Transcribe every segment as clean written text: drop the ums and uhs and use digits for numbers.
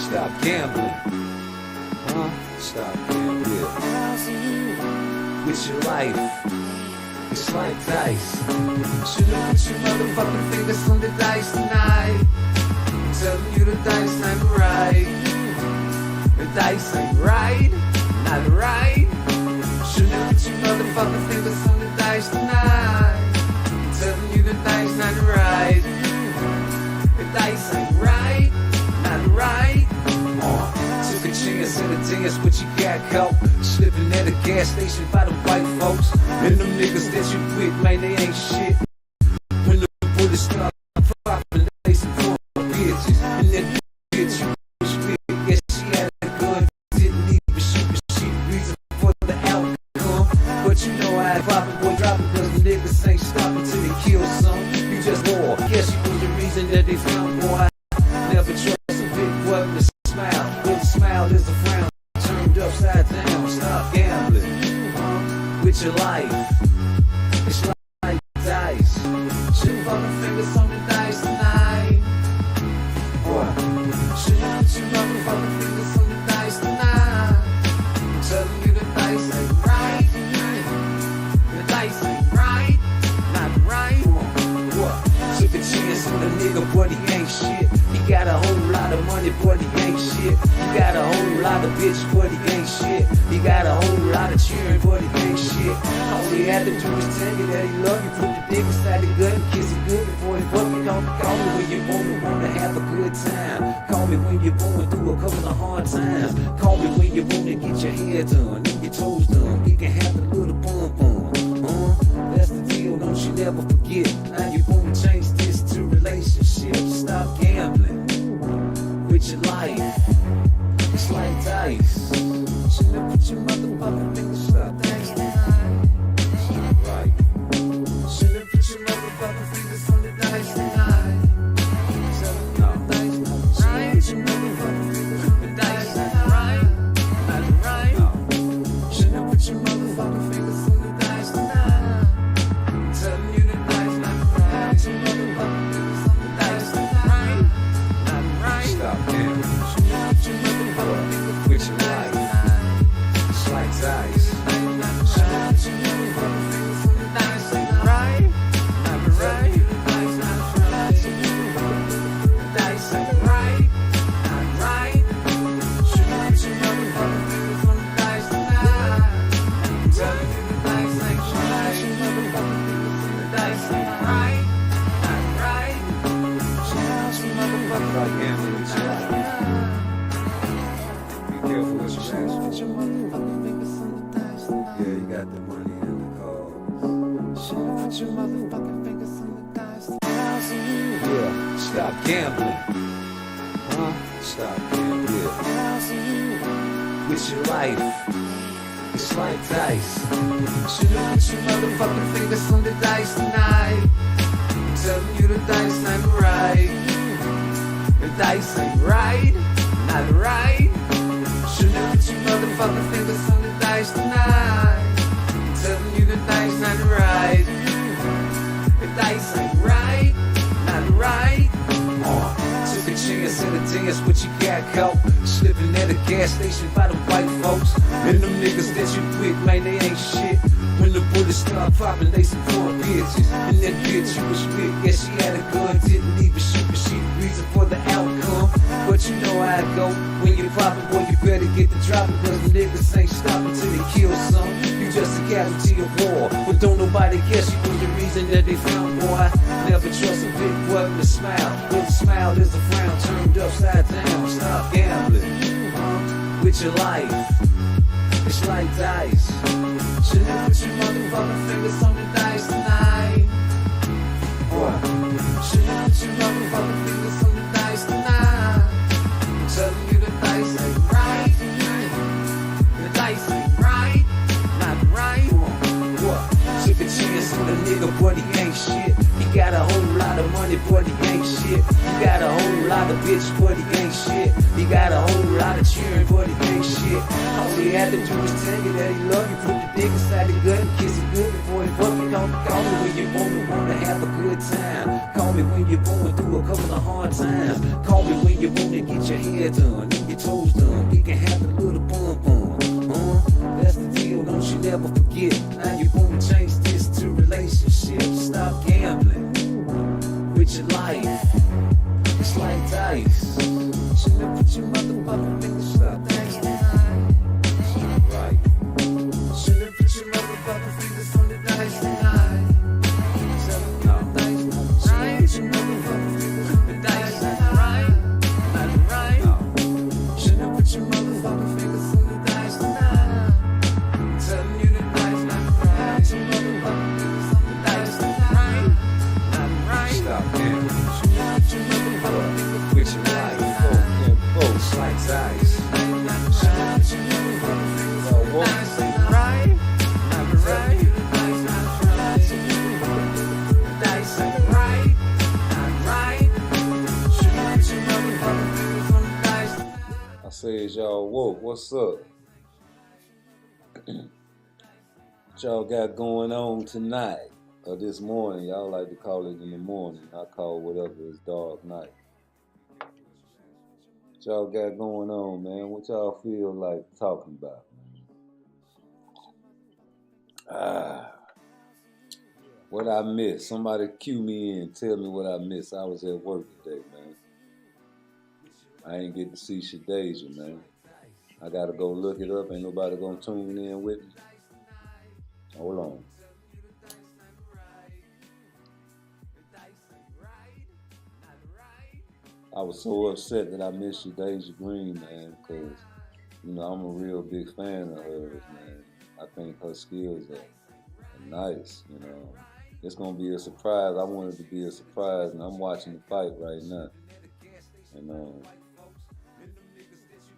Stop gambling. Stop gambling. With your life, it's like dice. Should've put your motherfucking fingers on the dice tonight. I'm telling you the dice ain't right. The dice ain't right, not right. Should've put your motherfucking fingers on the dice tonight. I'm telling you the dice not right. The dice ain't right, not right. Took a chance at a dance, but you got caught slipping at a gas station by the white folks. And them niggas that you with, man, they ain't shit. When the bullets start popping, they some poor bitches. And that bitch you was with, yeah, she had a gun, didn't even shoot, but she the reason for the outcome. But you know how I pop it, boy, drop it, cause the niggas ain't stopping till they kill some. You just war, yeah, she was the reason that they found, boy. Never trust a big boy with a smile. With a smile is a frown turned upside down. Stop gambling with your life. It's like dice. Should've put my fingers on the dice tonight. Should've put your motherfucking fingers on the dice tonight. I'm telling you the dice ain't right. The dice ain't right, not right. Took a chance on a nigga, but he ain't shit. He got a whole lot of money, but he ain't shit. He got a whole lot of bitch, but he ain't shit. He got a whole lot of cheering, but he ain't shit. All he had to do was tell you that he love you. Put the dick inside the gun and kiss it good before he fuck you. Don't call me when you wanna have a good time. Call me when you're going through a couple of hard times. Call me when you wanna get your hair done and your toes done. We can have a little fun. That's the deal, don't you never forget. Now you wanna change this to relationships. Stop gambling with your life. It's like dice. Should've put your motherfucking fingers on the dice tonight. Right. Should've put your motherfucking fingers on the dice tonight. No. Should've put your motherfucking fingers on the dice tonight. Not right. No. Should've put your motherfucking fingers on the dice tonight. I'm telling you the dice not right. Put your motherfucking fingers on the dice tonight. Not right. Stop gambling. With your life, it's like dice. Should've put your motherfucking fingers on the dice, ain't right, not right. The dice ain't right, not right. Should've put your motherfucking fingers on the dice tonight. I'm telling you the dice ain't right. The dice ain't right, not right. Should've put your motherfucking fingers on the dice. Careful what you ask. Put your motherfucking fingers on the dice tonight. Yeah, you got the money and the cause. Should've put your motherfucking fingers on the dice tonight. Yeah, stop gambling. Stop gambling. With your life, it's like dice. Should've put your motherfucking fingers on the dice tonight. I'm telling you the dice ain't right. The dice ain't right, not right. Should've put your motherfucking fingers on the dice tonight. I'm telling you the dice not right. The dice ain't right, not right. Took a chance at a dance, but you got caught slipping at a gas station by the white folks. And them niggas that you with, man, they ain't shit. When the bullets start popping, they some poor bitches. And that bitch you was with, yeah, she had a gun, didn't even shoot, but she the reason for the outcome. But you know how it go. When you poppin', boy, you better get the dropping, cause the niggas ain't stopping till they kill some. You just a casualty of war, but don't nobody guess you was the reason that they found, boy. Never trust a big boy with a smile. With a smile is a frown turned upside down. Stop gambling with your life. It's like dice. Should've put your motherfucking fingers on the dice tonight. Should've put your motherfucking fingers on the dice tonight. I'm telling you the dice ain't right. The dice ain't right, not right. Took a chance on a nigga, but he ain't shit. He got a whole lot of money, but he ain't shit. He got a whole lot other bitches, but he ain't shit. He got a whole lot of cheering, but he ain't shit. All he had to do was tell you that he love you. Put the dick inside the gut and kiss it good before he fuck you. Don't call me when you wanna have a good time. Call me when you're going through a couple of hard times. Call me when you wanna get your hair done and your toes done. You can have a little bum bum. That's the deal, don't you never forget. Now you wanna change this to relationships. Stop gambling with your life. It's like dice. Shouldn't put your motherfucking fingers on the dice tonight. Right. Shouldn't put your motherfucking fingers on the dice tonight. No. Shouldn't put your motherfucking fingers on the dice tonight. Right. No. Shouldn't put your motherfucking fingers on the dice tonight. I'm telling you the dice not right. Put your motherfucking fingers on the dice tonight. Not right. Stop gambling. Shouldn't put your motherfucking fingers with your life. It's like dice. I said, y'all woke. What's up? What y'all got going on tonight or this morning? Y'all like to call it in the morning. I call whatever is dark night. What y'all got going on, man? What y'all feel like talking about, man? What I missed? Somebody cue me in. Tell me what I missed. I was at work today, man. I ain't get to see Shadeja, man. I gotta go look it up. Ain't nobody gonna tune in with me. Hold on. I was so upset that I missed Shadeja Green, man, because, you know, I'm a real big fan of hers, man. I think her skills are nice, you know. It's going to be a surprise. I want it to be a surprise, and I'm watching the fight right now. And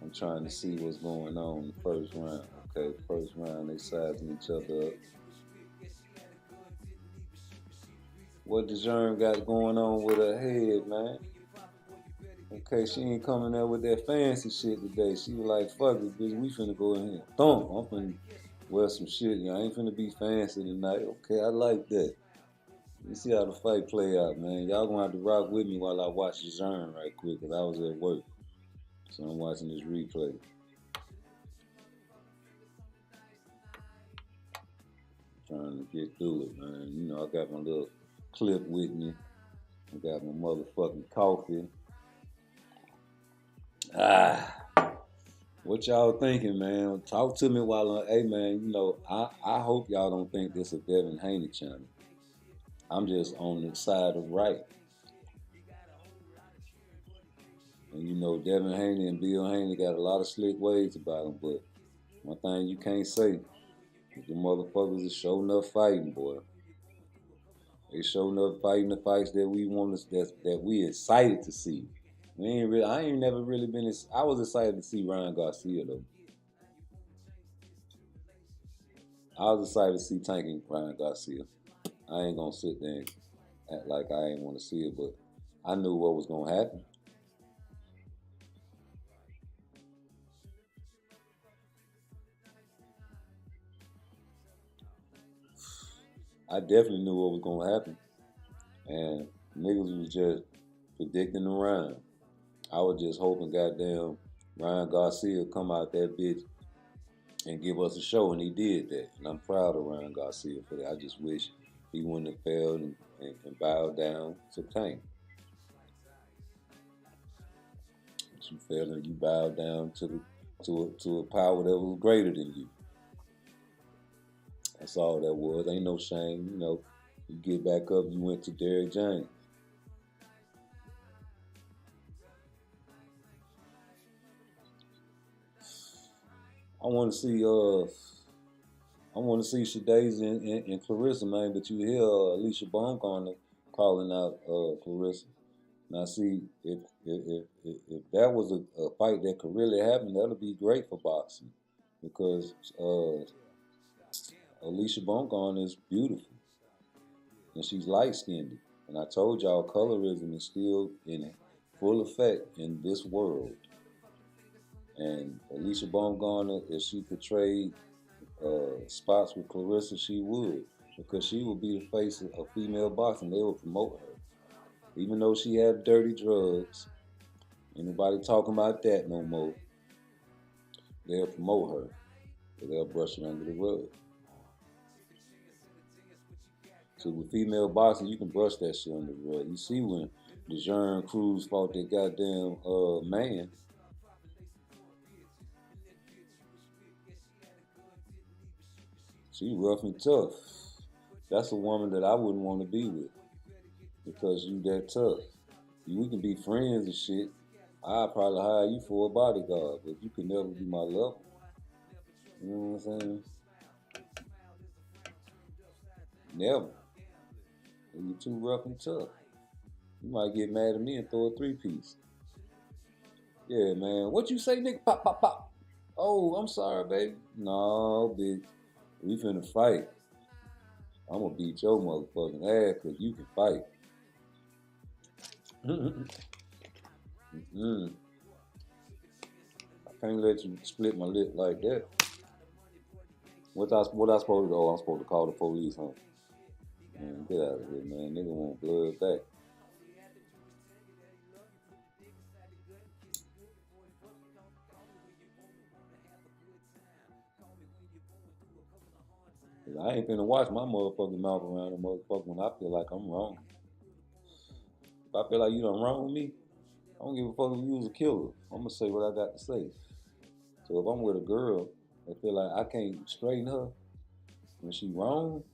I'm trying to see what's going on in the first round. Okay, first round, they sizing each other up. What DeJean got going on with her head, man? Okay, she ain't coming there with that fancy shit today. She was like, fuck it, bitch, we finna go in here. Thump, I'm finna wear some shit. I ain't finna be fancy tonight. Okay, I like that. Let's see how the fight play out, man. Y'all gonna have to rock with me while I watch DeJean right quick, because I was at work. So I'm watching this replay. Trying to get through it, man. You know, I got my little clip with me. I got my motherfucking coffee. What y'all thinking, man? Talk to me while hey, man, you know, I hope y'all don't think this a Devin Haney channel. I'm just on the side of right. And you know, Devin Haney and Bill Haney got a lot of slick ways about them, but one thing you can't say, the motherfuckers is showing up fighting, boy. They showing up fighting the fights that we want to, that we excited to see. I ain't never really been. I was excited to see Ryan Garcia though. I was excited to see Tank Ryan Garcia. I ain't gonna sit there and act like I ain't want to see it, but I knew what was gonna happen. I definitely knew what was gonna happen, and niggas was just predicting the round. I was just hoping, goddamn, Ryan Garcia come out that bitch and give us a show, and he did that. And I'm proud of Ryan Garcia for that. I just wish he wouldn't have failed and bowed down to Tank. But you failed and you bowed down to a power that was greater than you. That's all that was. Ain't no shame, you know. You get back up, you went to Derrick James. I want to see Shadeja and Clarissa, man, but you hear Alicia Baumgartner calling out Clarissa. Now, see, if that was a fight that could really happen, that'll be great for boxing, because Alicia Baumgartner is beautiful, and she's light-skinned. And I told y'all, colorism is still in full effect in this world. And Alicia Baumgartner, if she portrayed spots with Clarissa, she would, because she would be the face of female boxing. They would promote her, even though she had dirty drugs. Anybody talking about that no more? They'll promote her, but they'll brush it under the rug. So with female boxing, you can brush that shit under the rug. You see when DeJean Cruz fought that goddamn man. She rough and tough. That's a woman that I wouldn't want to be with because you that tough. We can be friends and shit. I'd probably hire you for a bodyguard, but you could never be my lover. You know what I'm saying? Never. You're too rough and tough. You might get mad at me and throw a 3-piece. Yeah, man. What you say, nigga? Pop, pop, pop. Oh, I'm sorry, baby. No, bitch. We finna fight. I'm gonna beat your motherfucking ass because you can fight. I can't let you split my lip like that. What I supposed to do? Oh, I'm supposed to call the police, huh? Man, get out of here, man. Nigga want blood back. I ain't finna watch my motherfucking mouth around the motherfucker when I feel like I'm wrong. If I feel like you done wrong me, I don't give a fuck if you was a killer. I'm gonna say what I got to say. So if I'm with a girl that feel like I can't straighten her when she wrong,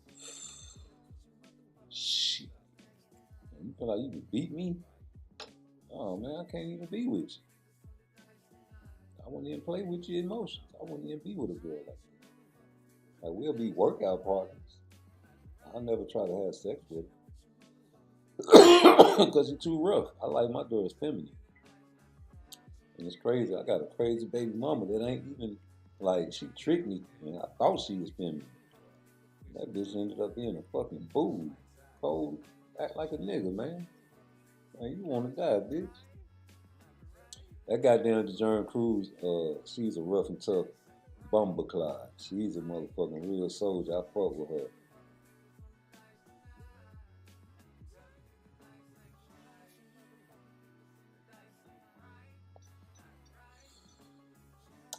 shit. You feel like you can beat me? Oh man, I can't even be with you. I wouldn't even play with your emotions. I wouldn't even be with a girl like that. Like we'll be workout partners. I'll never try to have sex with her. Because you're too rough. I like my girls feminine. And it's crazy. I got a crazy baby mama that ain't even like she tricked me and I thought she was feminine. That bitch ended up being a fucking fool. Cold, act like a nigga, man. Man, you wanna die, bitch. That goddamn DeJean Cruz, she's a rough and tough bumbleclad. She's a motherfucking real soldier. I fuck with her.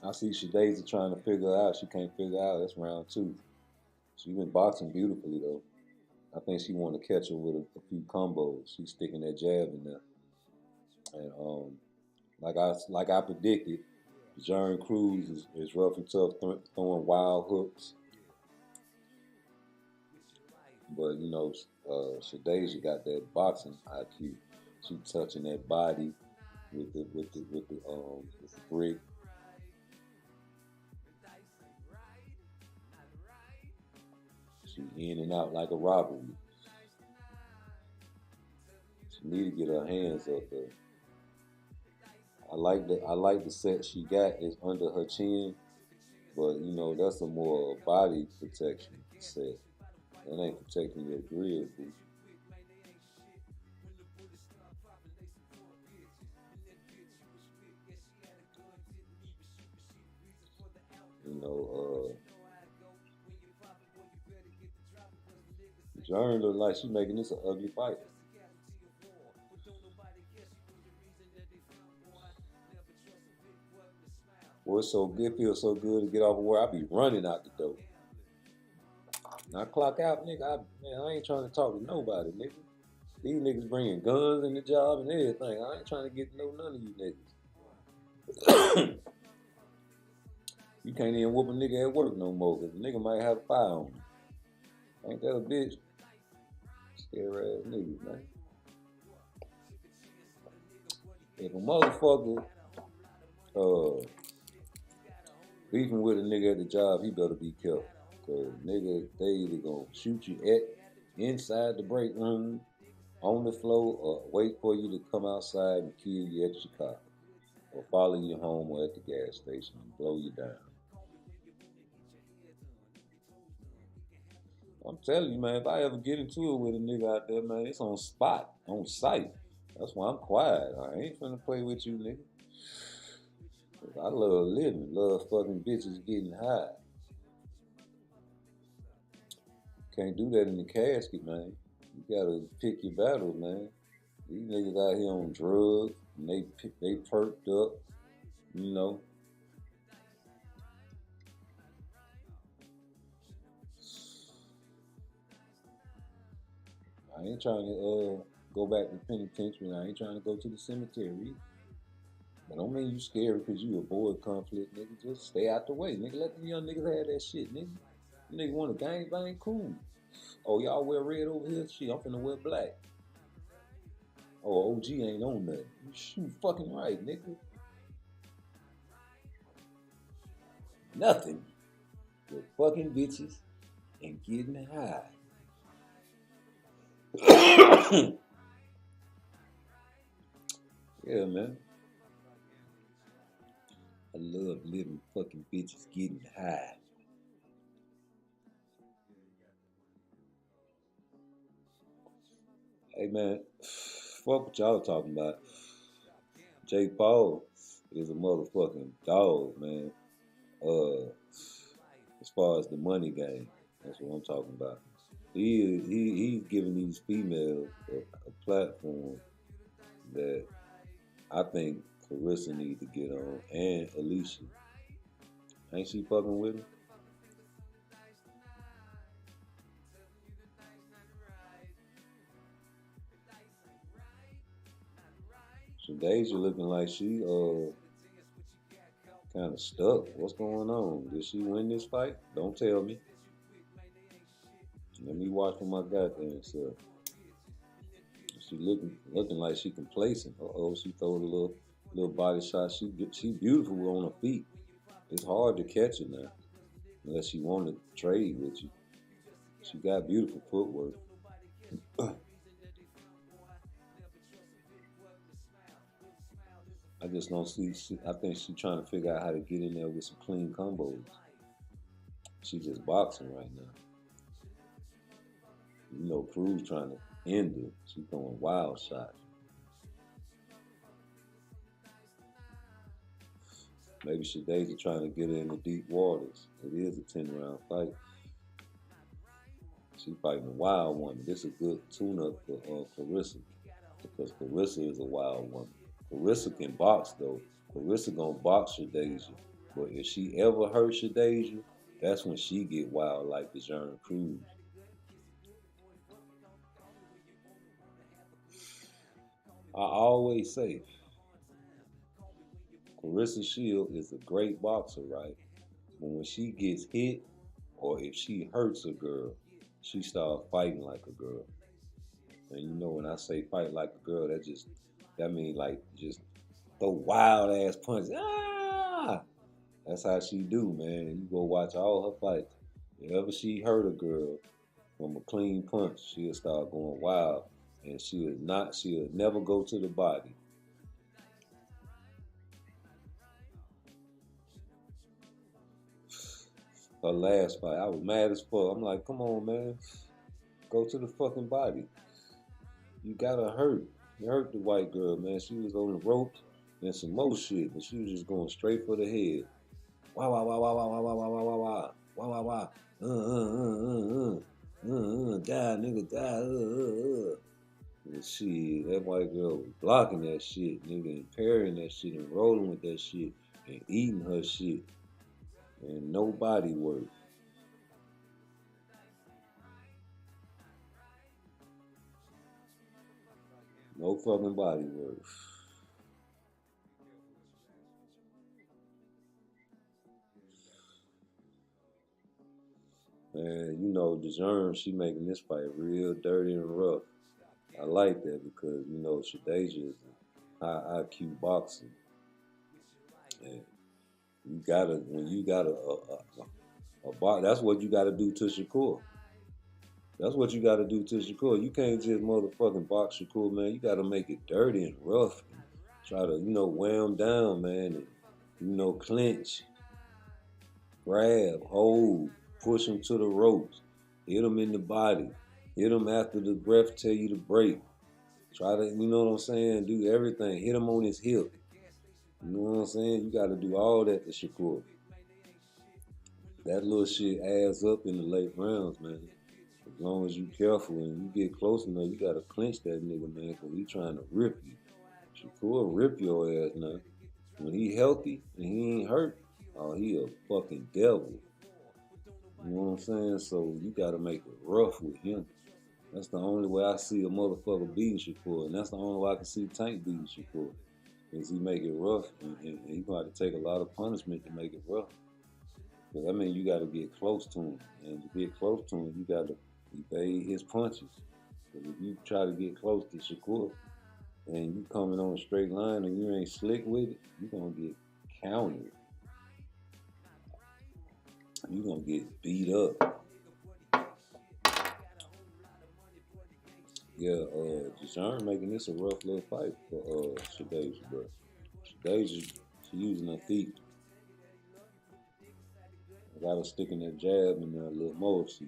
I see Shadaza trying to figure her out. She can't figure out. That's round 2. She been boxing beautifully though. I think she want to catch her with a few combos. She's sticking that jab in there, and like I predicted, Jern Cruz is rough and tough, throwing wild hooks. But you know, Shadasia got that boxing IQ. She touching that body with the brick. She in and out like a robbery. She need to get her hands up there. I like the set she got is under her chin, but you know that's a more body protection set. That ain't protecting your grill, boo. You know, Jern look like she making this an ugly fight. Boy, it's so good, feels so good to get off of work. I be running out the door. When I clock out, nigga, I ain't trying to talk to nobody, nigga. These niggas bringing guns in the job and everything. I ain't trying to get to know none of you niggas. You can't even whoop a nigga at work no more because the nigga might have a fire on him. Ain't that a bitch? Scare ass niggas, man. If a motherfucker beefing with a nigga at the job, he better be careful. Cause nigga, they either gonna shoot you at inside the break room, on the floor, or wait for you to come outside and kill you at your car, or follow you home or at the gas station and blow you down. I'm telling you, man, if I ever get into it with a nigga out there, man, it's on spot, on site. That's why I'm quiet. I ain't finna play with you, nigga. I love living, love fucking bitches getting high. Can't do that in the casket, man. You gotta pick your battles, man. These niggas out here on drugs, and they perked up, you know. I ain't trying to go back to the penitentiary. I ain't trying to go to the cemetery. But don't mean you scary because you avoid conflict, nigga. Just stay out the way, nigga. Let them young niggas have that shit, nigga. You nigga want to gang bang, cool. Oh, y'all wear red over here? Shit, I'm finna wear black. Oh, OG ain't on that. You shoot fucking right, nigga. Nothing but fucking bitches and getting high. Yeah, man. I love living fucking bitches getting high. Hey, man. Fuck what y'all talking about. Jake Paul is a motherfucking dog, man. As far as the money game, that's what I'm talking about. He's giving these females a platform that I think Clarissa needs to get on, and Alicia. Ain't she fucking with him? So Deja looking like she kind of stuck. What's going on? Did she win this fight? Don't tell me. Let me watch for my goddamn self. She looking like she complacent. She throwed a little body shot. She beautiful on her feet. It's hard to catch her now, unless she want to trade with you. She got beautiful footwork. I just don't see. I think she's trying to figure out how to get in there with some clean combos. She just boxing right now. You know, Cruz trying to end her. She throwing wild shots. Maybe Shadeja trying to get her in the deep waters. It is a 10-round fight. She fighting a wild woman. This is a good tune-up for Clarissa, because Clarissa is a wild woman. Clarissa can box though. Clarissa gonna box Shadeja, but if she ever hurt Shadeja, that's when she get wild like the Jern Cruz. I always say Clarissa Shield is a great boxer, right? But when she gets hit or if she hurts a girl, she starts fighting like a girl. And you know when I say fight like a girl, that means like just throw wild ass punches. Ah! That's how she do, man. You go watch all her fights. If ever she hurt a girl from a clean punch, she'll start going wild, and she'll never go to the body. Her last fight, I was mad as fuck. I'm like, come on, man, go to the fucking body. You gotta hurt. You hurt the white girl, man. She was on the ropes and some more shit, but she was just going straight for the head. Wah wah wah wah wah wah wah wah wah wah wah wah wah wah. Die, nigga, die. And shit, that white girl was blocking that shit, nigga, and parrying that shit and rolling with that shit and eating her shit. And no body work. No fucking body work. Man, you know, DeJean, she making this fight real dirty and rough. I like that because, you know, Shadeja is a high IQ boxer. And when you got a box, that's what you got to do to Shakur. That's what you got to do to Shakur. You can't just motherfucking box Shakur, man. You got to make it dirty and rough. And try to, wear him down, man. And, clinch, grab, hold, push him to the ropes, hit him in the body, hit him after the breath tell you to break. Try to, you know what I'm saying, do everything. Hit him on his hip. You know what I'm saying? You got to do all that to Shakur. That little shit adds up in the late rounds, man. As long as you careful and you get close enough, you got to clinch that nigga, man, because he trying to rip you. Shakur rip your ass now. When he healthy and he ain't hurt, oh, he a fucking devil. You know what I'm saying? So you got to make it rough with him. That's the only way I see a motherfucker beating Shakur, and that's the only way I can see Tank beating Shakur. Is he make it rough, and he gonna have to take a lot of punishment to make it rough. Because I mean, you got to get close to him, and to get close to him, you got to evade his punches. Because if you try to get close to Shakur, and you coming on a straight line and you ain't slick with it, you gonna get countered. You gonna get beat up. Yeah, Deshaun making this a rough little fight for Shadeja, bro. Shadeja, she using her feet. I got her sticking that jab in there a little more. She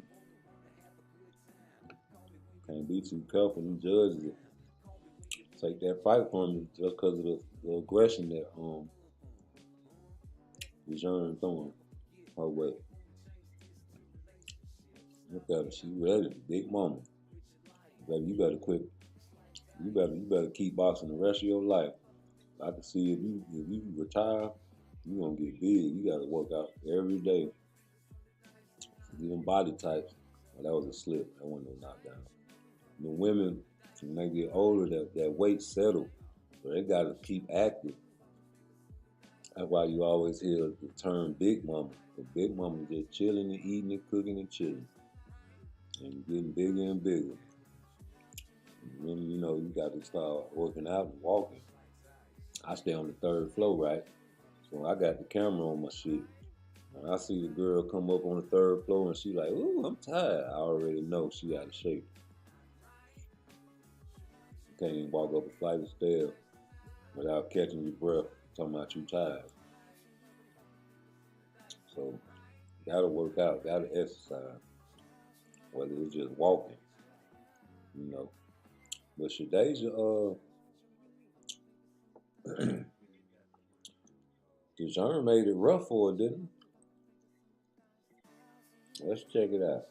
can't be too careful. Them judges will take that fight from me just because of the aggression that Deshaun throwing her way. Look at her, she ready, big mama. Baby, you better quit. You better keep boxing the rest of your life. I can see if you retire, you gonna get big. You gotta work out every day. Even body types. Well, that was a slip. That wasn't no knockdown. The women, when they get older, that weight settle. So they gotta keep active. That's why you always hear the term big mama. The big mama just chilling and eating and cooking and chilling. And getting bigger and bigger. And then, you know, you got to start working out and walking. I stay on the 3rd floor, right? So I got the camera on my shit. When I see the girl come up on the 3rd floor and she like, ooh, I'm tired. I already know she out of shape. You can't even walk up a flight of stairs without catching your breath, talking about you tired. So you gotta work out, gotta exercise. Whether it's just walking, you know. But Shadeja, Deshaun made it rough for her, didn't he? Let's check it out.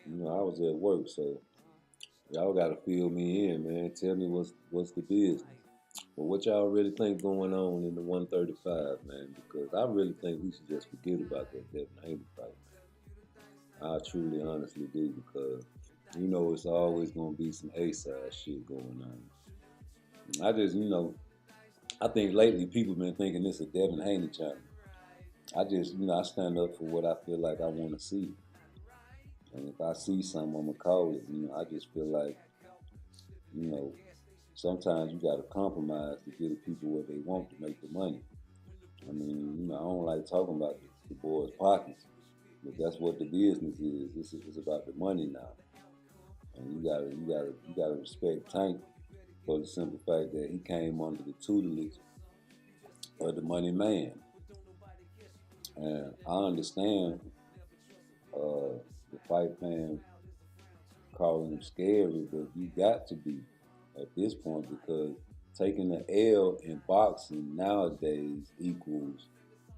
You know, I was at work, so y'all gotta fill me in, man. Tell me what's the business. But what y'all really think going on in the 135, man? Because I really think we should just forget about that Devin Haney fight, man. I truly, honestly do, because you know it's always gonna be some A-side shit going on. And I just, you know, I think lately people been thinking this a Devin Haney challenge. I just, you know, I stand up for what I feel like I want to see. And if I see something, I'm going to call it. You know, I just feel like, you know, sometimes you got to compromise to get the people what they want to make the money. I mean, you know, I don't like talking about the boys' pockets, but that's what the business is. This is about the money now. And you gotta respect Tank for the simple fact that he came under the tutelage of the money man. And I understand the fight fan calling him scary, but you got to be at this point, because taking an L in boxing nowadays equals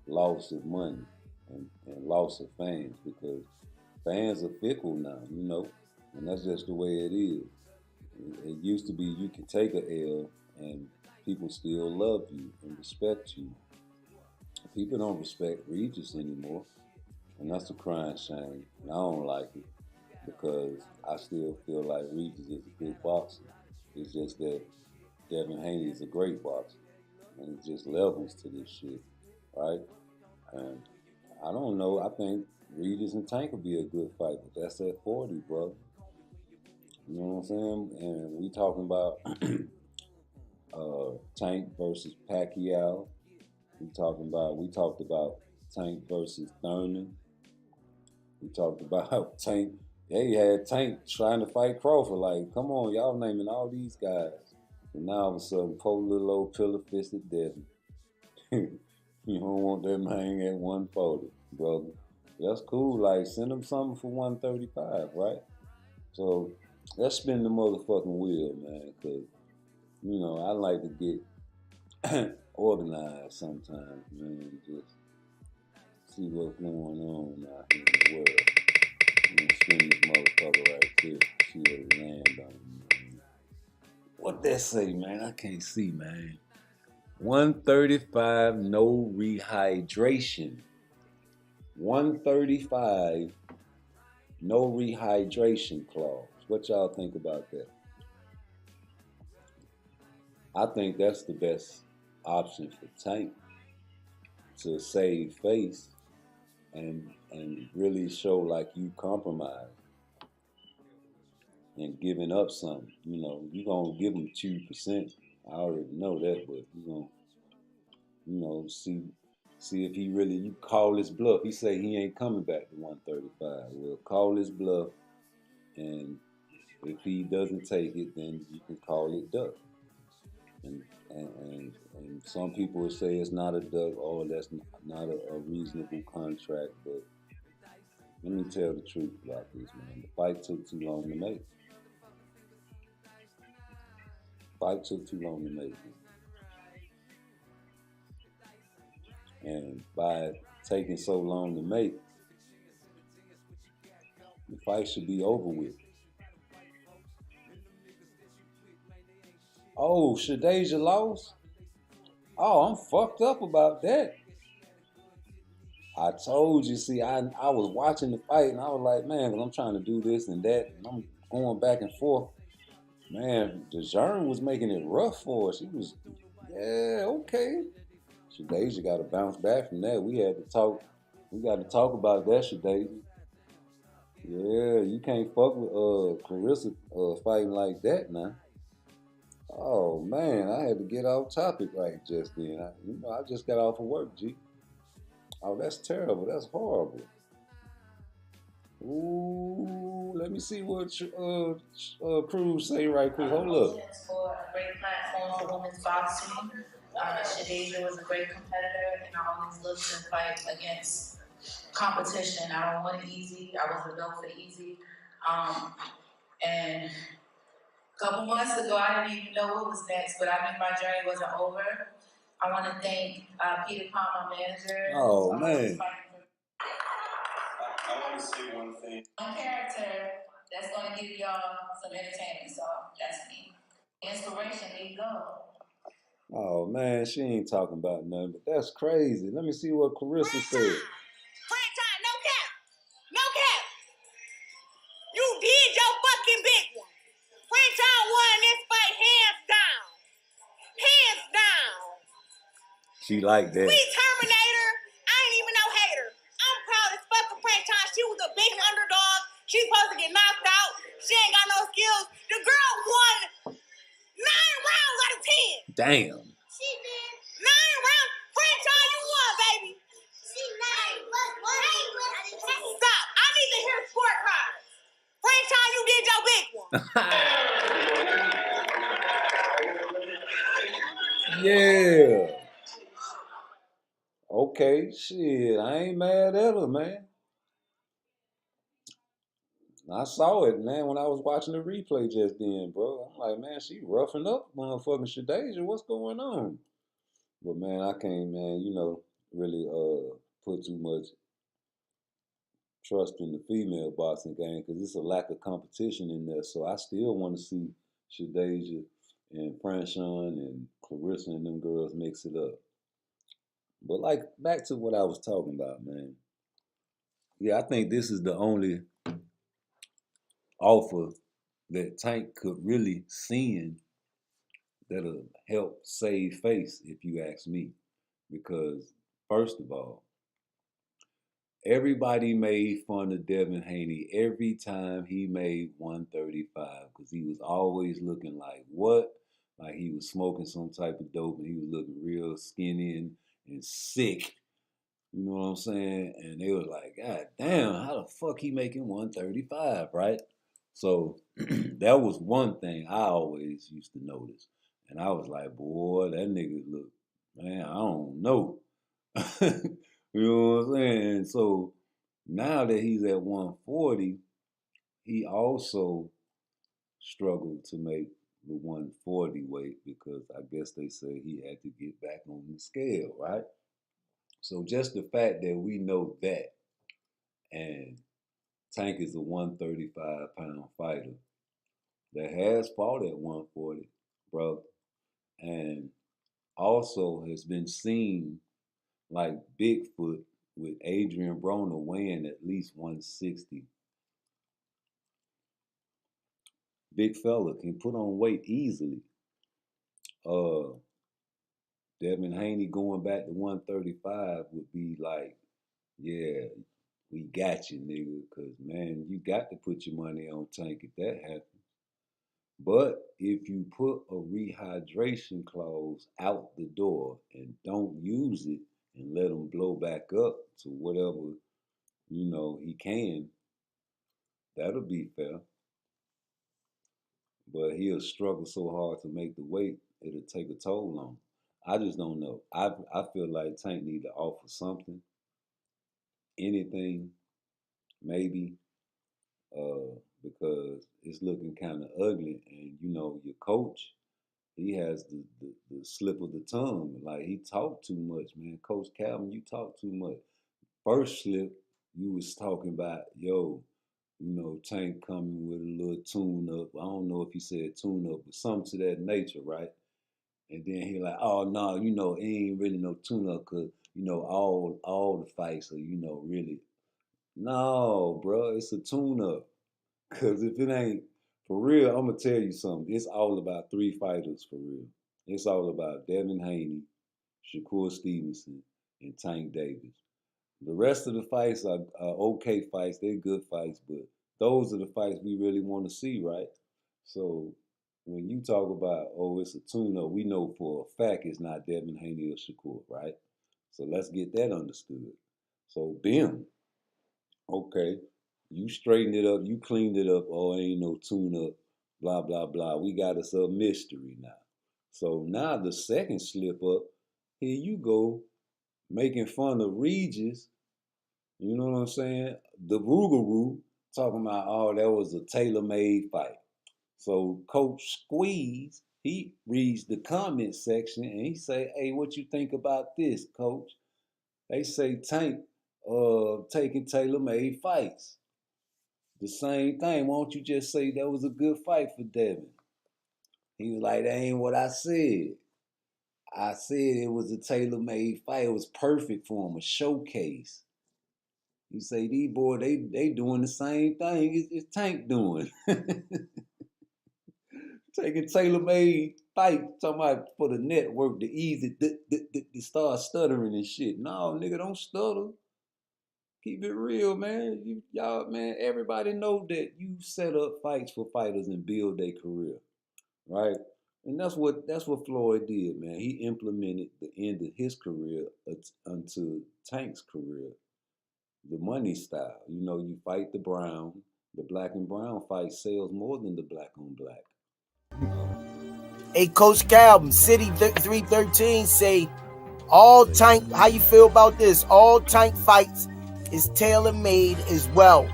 loss of money and loss of fans, because fans are fickle now, you know, and that's just the way it is. It used to be you can take an L and people still love you and respect you. People don't respect Regis anymore, and that's a crying shame, and I don't like it, because I still feel like Regis is a good boxer. It's just that Devin Haney is a great boxer, and it's just levels to this shit, right? And I don't know, I think Regis and Tank would be a good fight, but that's at 40, bro. You know what I'm saying? And we talking about Tank versus Pacquiao. We talked about Tank versus Thurman. We talked about Tank. They had Tank trying to fight Crawford. Like, come on, y'all naming all these guys. And now all of a sudden, poor little old pillar-fisted Devin. You don't want that man at 140, brother. That's cool. Like, send him something for 135, right? So let's spin the motherfucking wheel, man, because you know, I like to get organized sometimes, man. Just see what's going on out here in the world. I'm gonna spin this motherfucker right here. See what it land on, man. What that say, man? I can't see, man. 135, no rehydration. 135, no rehydration clause. What y'all think about that? I think that's the best option for Tank to save face and really show like you compromise and giving up something. You know, you gonna give him 2%. I already know that, but you gonna, you know, see if he really, you call his bluff. He say he ain't coming back to 135. Well, call his bluff, and if he doesn't take it, then you can call it duck. And and some people would say it's not a duck, or that's not a reasonable contract. But let me tell the truth about this, man. The fight took too long to make. Fight took too long to make. And by taking so long to make, the fight should be over with. Oh, Shadeja lost? Oh, I'm fucked up about that. I told you, see, I was watching the fight and I was like, man, because I'm trying to do this and that, and I'm going back and forth. Man, DeJean was making it rough for us. She was, yeah, okay. Shadeja got to bounce back from that. We had to talk. We got to talk about that, Shadeja. Yeah, you can't fuck with Clarissa fighting like that now. Oh man, I had to get off topic right just then. I just got off of work, G. Oh, that's terrible. That's horrible. Ooh, let me see what Cruz say right quick. Hold up. For a great platform for women's boxing. Shadeja was a great competitor, and I always look to fight against competition. I don't want it easy. I wasn't built for easy. And a couple months ago, I didn't even know what was next, but I knew my journey wasn't over. I want to thank Peter Palm, my manager. Oh, man. I want to say one thing. One character that's going to give y'all some entertainment, so that's me. Inspiration, there you go. Oh man, she ain't talking about nothing, but that's crazy. Let me see what Clarissa said. Franchise, no cap. No cap. You did your fucking big one. Franchise won this fight hands down. Hands down. She like that. We Terminator. I ain't even no hater. I'm proud as fuck of Franchise. She was a big underdog. She's supposed to get knocked out. She ain't got no skills. The girl won 9 rounds out of 10. Damn. She did. 9 rounds. Franchise, you won, baby. She 9. Stop. I need to hear scorecards. Franchise, you did your big one. Yeah. Okay, shit. I ain't mad at her, man. I saw it, man, when I was watching the replay just then, bro. I'm like, man, she roughing up motherfucking Shadeja. What's going on? But man, I can't, man, really put too much trust in the female boxing game because it's a lack of competition in there. So I still want to see Shadeja and Franchon and Clarissa and them girls mix it up. But like back to what I was talking about, man. Yeah, I think this is the only offer that Tank could really send that'll help save face, if you ask me. Because first of all, everybody made fun of Devin Haney every time he made 135 because he was always looking like what? Like he was smoking some type of dope and he was looking real skinny and sick. You know what I'm saying? And they was like, God damn, how the fuck he making 135, right? So that was one thing I always used to notice. And I was like, boy, that nigga look, man, I don't know. You know what I'm saying? So now that he's at 140, he also struggled to make the 140 weight because I guess they say he had to get back on the scale, right? So just the fact that we know that, and Tank is a 135-pound fighter that has fought at 140, brother, and also has been seen like Bigfoot with Adrian Broner weighing at least 160. Big fella can put on weight easily. Devin Haney going back to 135 would be like, yeah, we got you, nigga, because, man, you got to put your money on Tank if that happens. But if you put a rehydration clause out the door and don't use it and let him blow back up to whatever, he can, that'll be fair. But he'll struggle so hard to make the weight, it'll take a toll on him. I just don't know. I feel like Tank need to offer something, anything, maybe, because it's looking kind of ugly. And, your coach, he has the slip of the tongue. Like, he talked too much, man. Coach Calvin, you talk too much. First slip, you was talking about, Tank coming with a little tune-up. I don't know if he said tune-up, but something to that nature, right? And then he like, oh, no, it ain't really no tune-up because, all the fights are, really. No, bro, it's a tune-up. Because if it ain't, for real, I'm going to tell you something. It's all about three fighters, for real. It's all about Devin Haney, Shakur Stevenson, and Tank Davis. The rest of the fights are okay fights. They're good fights, but those are the fights we really want to see, right? So when you talk about, it's a tune-up, we know for a fact it's not Devin Haney or Shakur, right? So let's get that understood. So, bim. Okay, you straightened it up, you cleaned it up, ain't no tune-up, blah, blah, blah. We got us a mystery now. So now the second slip-up, here you go, making fun of Regis, you know what I'm saying? The Rougarou, talking about, that was a tailor-made fight. So Coach Squeeze, he reads the comment section and he say, hey, what you think about this, Coach? They say Tank taking tailor-made fights. The same thing. Why don't you just say that was a good fight for Devin? He was like, that ain't what I said. I said it was a tailor-made fight. It was perfect for him, a showcase. You say, these boys, they doing the same thing it's Tank doing. Taking tailor-made fight, talking about for the network, the easy, to start stuttering and shit. No, nigga, don't stutter. Keep it real, man. Y'all, man, everybody know that you set up fights for fighters and build their career, right? And that's what Floyd did, man. He implemented the end of his career unto Tank's career. The money style. You fight the brown. The black and brown fight sells more than the black on black. Hey, Coach Calvin, City 313 say, all Tank, how you feel about this? All Tank fights is tailor-made as well.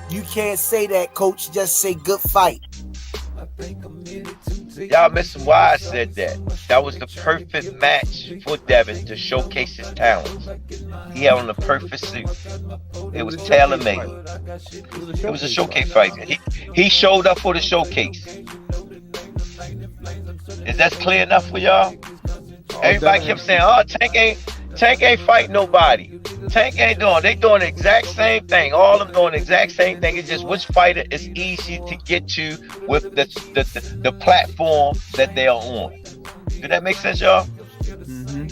You can't say that, Coach. Just say good fight. Y'all missing why I said that. That was the perfect match for Devin to showcase his talents. He had on the perfect suit. It was tailor-made. It was a showcase fight. He showed up for the showcase. Is that clear enough for y'all? Everybody kept saying, Tank ain't fighting nobody. Tank ain't doing. They doing the exact same thing. All of them doing the exact same thing. It's just which fighter is easy to get you with the platform that they are on. Did that make sense, y'all? Mm-hmm.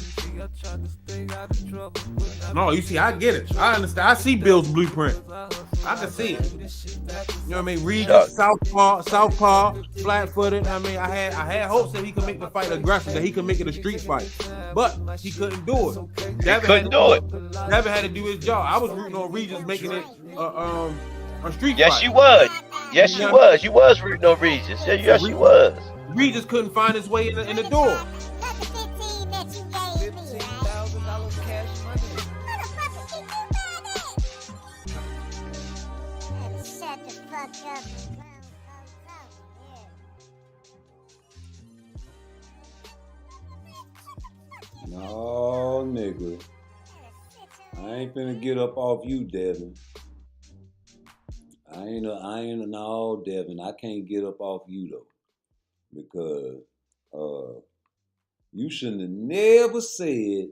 No, you see, I get it. I understand. I see Bill's blueprint. I can see it. You know what I mean? Regis, southpaw, flat-footed. I mean, I had hopes that he could make the fight aggressive, that he could make it a street fight, but he couldn't do it. Devin had to do his job. I was rooting on Regis making it a street fight. Yes, you was. Yes, you was. You was rooting on Regis. Yes, you was. Regis couldn't find his way in the door. nigga, I ain't finna get up off you, Devin. I ain't no Devin. I can't get up off you though, because you shouldn't have never said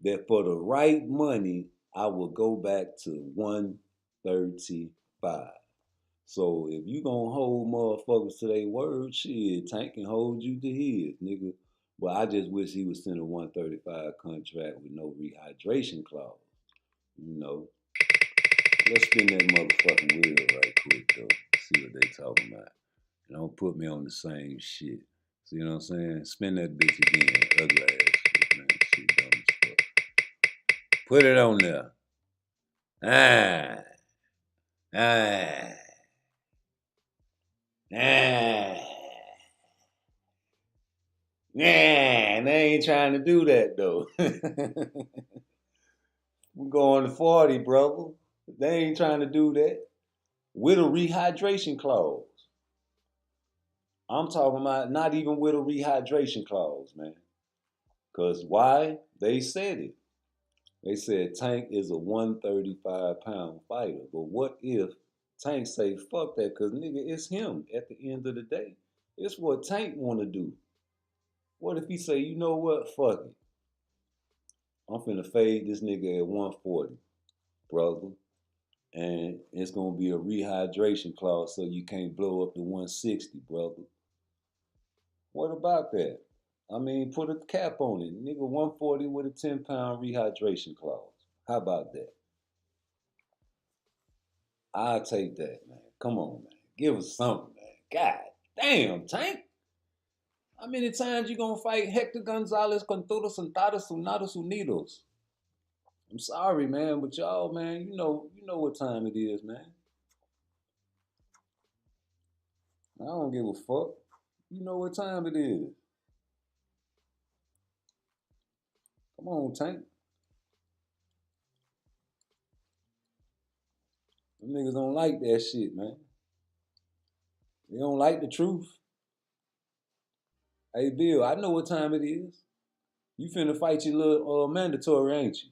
that for the right money I would go back to 135. So if you gonna hold motherfuckers to their word, shit, Tank can hold you to his, nigga. But I just wish he was sent a 135 contract with no rehydration clause. You know. Let's spin that motherfucking wheel right quick though. See what they talking about. And don't put me on the same shit. See what I'm saying? Spin that bitch again. Ugly ass shit, man. Shit dumb as fuck. Put it on there. Ah. Ah. Ah. Nah, they ain't trying to do that though. We're going to 40, brother. They ain't trying to do that. With a rehydration clause. I'm talking about not even with a rehydration clause, man. Because why? They said it. They said Tank is a 135-pound fighter. But what if Tank say, fuck that, because nigga, it's him at the end of the day. It's what Tank want to do. What if he say, you know what, fuck it. I'm finna fade this nigga at 140, brother. And it's going to be a rehydration clause so you can't blow up to 160, brother. What about that? I mean, put a cap on it. Nigga, 140 with a 10-pound rehydration clause. How about that? I'll take that, man. Come on, man. Give us something, man. God damn, Tank. How many times you gonna fight Hector Gonzalez con todos sentados unados unidos? I'm sorry, man, but y'all, man, you know what time it is, man. I don't give a fuck. You know what time it is. Come on, Tank. Them niggas don't like that shit, man. They don't like the truth. Hey, Bill, I know what time it is. You finna fight your little mandatory, ain't you?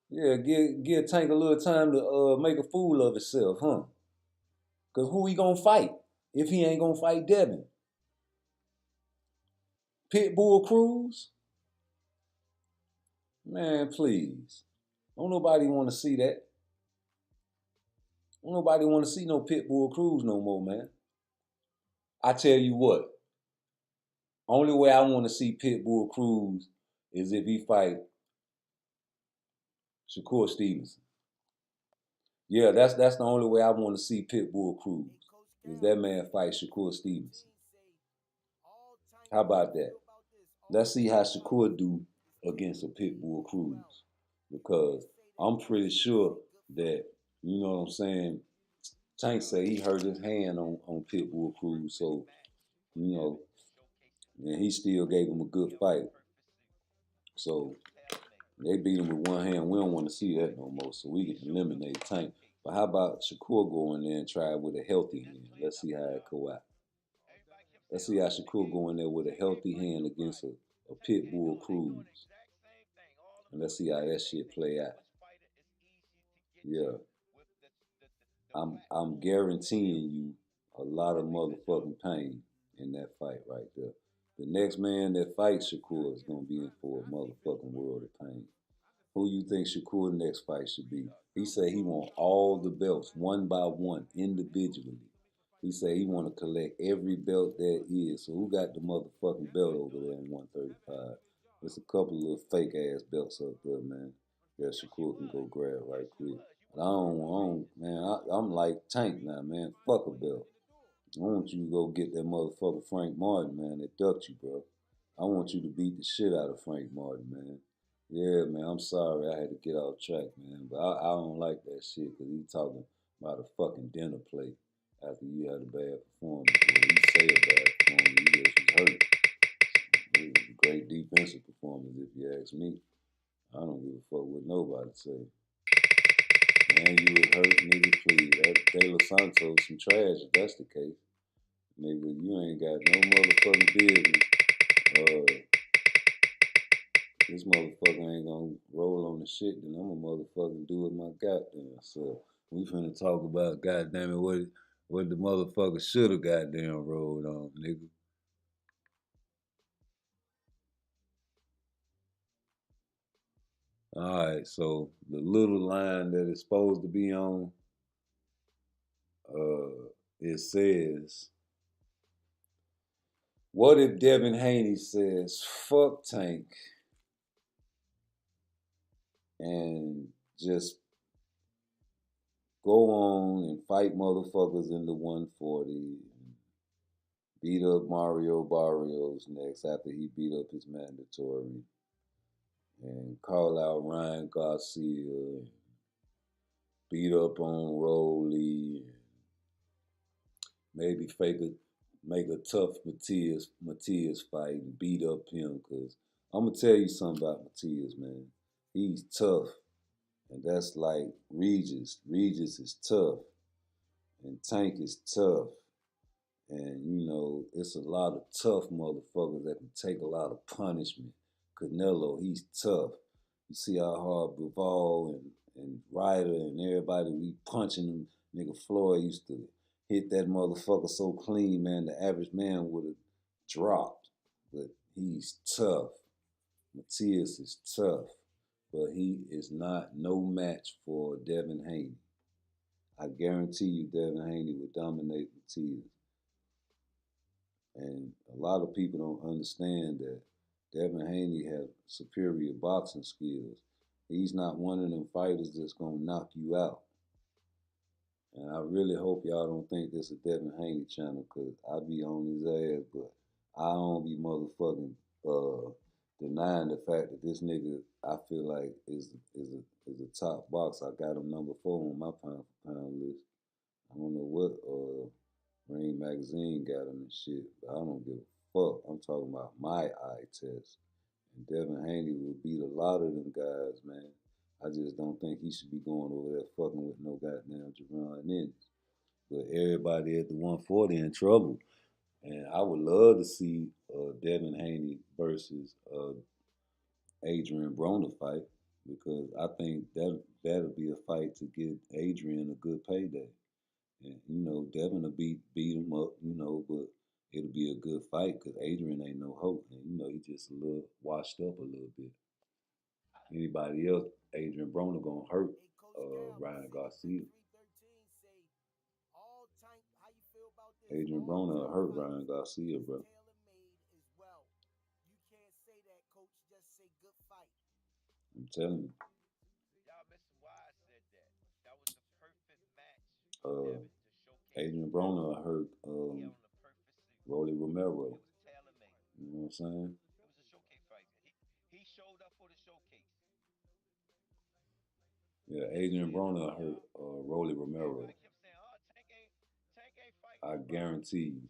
Yeah, give Tank a little time to make a fool of himself, huh? Because who he gonna fight if he ain't gonna fight Devin? Pitbull Cruz? Man, please. Don't nobody want to see that. Don't nobody want to see no Pitbull Cruz no more, man. I tell you what. Only way I want to see Pitbull Cruz is if he fight Shakur Stevenson. Yeah, that's the only way I want to see Pitbull Cruz. Is that man fight Shakur Stevenson. How about that? Let's see how Shakur do against a Pitbull Cruz. Because I'm pretty sure that, you know what I'm saying, Tank say he hurt his hand on Pitbull Cruz. So, you know, and he still gave him a good fight. So they beat him with one hand. We don't want to see that no more. So we can eliminate Tank. But how about Shakur go in there and try it with a healthy hand? Let's see how it go out. Let's see how Shakur go in there with a healthy hand against a Pitbull Cruz. And let's see how that shit play out. Yeah. I'm guaranteeing you a lot of motherfucking pain in that fight right there. The next man that fights Shakur is going to be in for a motherfucking world of pain. Who you think Shakur's next fight should be? He said he want all the belts, one by one, individually. He said he want to collect every belt there is. So who got the motherfucking belt over there in 135? There's a couple of little fake ass belts up there, man, that Shakur can go grab right quick. But I'm like Tank now, man. Fuck a belt. I want you to go get that motherfucker Frank Martin, man, that ducked you, bro. I want you to beat the shit out of Frank Martin, man. Yeah, man, I'm sorry I had to get off track, man. But I don't like that shit because he talking about a fucking dinner plate after you had a bad performance. Well, you say a bad performance, you just was hurt. It was a great defensive performance, if you ask me. I don't give a fuck what nobody say. Man, you was hurt, nigga, please. That De Los Santos some trash if that's the case. Nigga, you ain't got no motherfucking business this motherfucker ain't gonna roll on the shit, then I'm a motherfucking do it my goddamn self. We finna talk about goddamn it what the motherfucker shoulda goddamn rolled on, nigga. Alright, so the little line that it's supposed to be on, it says, what if Devin Haney says, fuck Tank, and just go on and fight motherfuckers in the 140, beat up Mario Barrios next after he beat up his mandatory, and call out Ryan Garcia, and beat up on Rolly, and maybe make a tough Matias fight and beat up him, because I'm going to tell you something about Matias, man. He's tough, and that's like Regis. Regis is tough, and Tank is tough. And, you know, it's a lot of tough motherfuckers that can take a lot of punishment. CANELO, he's tough. You see how hard Bivol and Ryder and everybody, we punching him. Nigga Floyd used to hit that motherfucker so clean, man, the average man would have dropped. But he's tough. Matias is tough. But he is not no match for Devin Haney. I guarantee you Devin Haney would dominate Matias. And a lot of people don't understand that Devin Haney has superior boxing skills. He's not one of them fighters that's going to knock you out. And I really hope y'all don't think this is a Devin Haney channel, because I be on his ass, but I don't be motherfucking denying the fact that this nigga, I feel like, is a top boxer. I got him number 4 on my pound for pound list. I don't know what Ring Magazine got him and shit, but I don't give a fuck. I'm talking about my eye test. And Devin Haney will beat a lot of them guys, man. I just don't think he should be going over there fucking with no goddamn Jerron Ennis. But everybody at the 140 in trouble. And I would love to see Devin Haney versus Adrian Broner fight, because I think that'll be a fight to give Adrian a good payday. And, you know, Devin will beat him up, you know, but it'll be a good fight because Adrian ain't no hope. And, you know, he just a little washed up a little bit. Anybody else, Adrian Broner gonna hurt Ryan Garcia. Adrian Broner hurt Ryan Garcia, bro. I'm telling you. Adrian Broner hurt Rolly Romero. You know what I'm saying? Yeah, Adrian Broner hurt Rolly Romero. I guarantee you.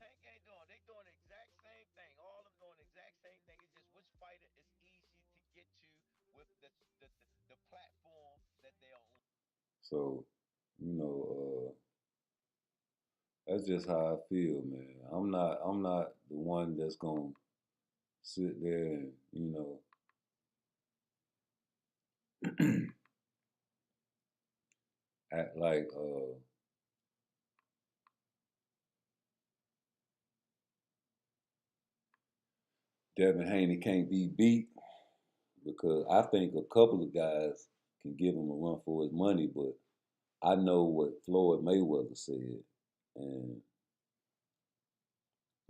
So, you know, that's just how I feel, man. I'm not the one that's gonna sit there and, you know, act like Devin Haney can't be beat, because I think a couple of guys can give him a run for his money, but I know what Floyd Mayweather said, and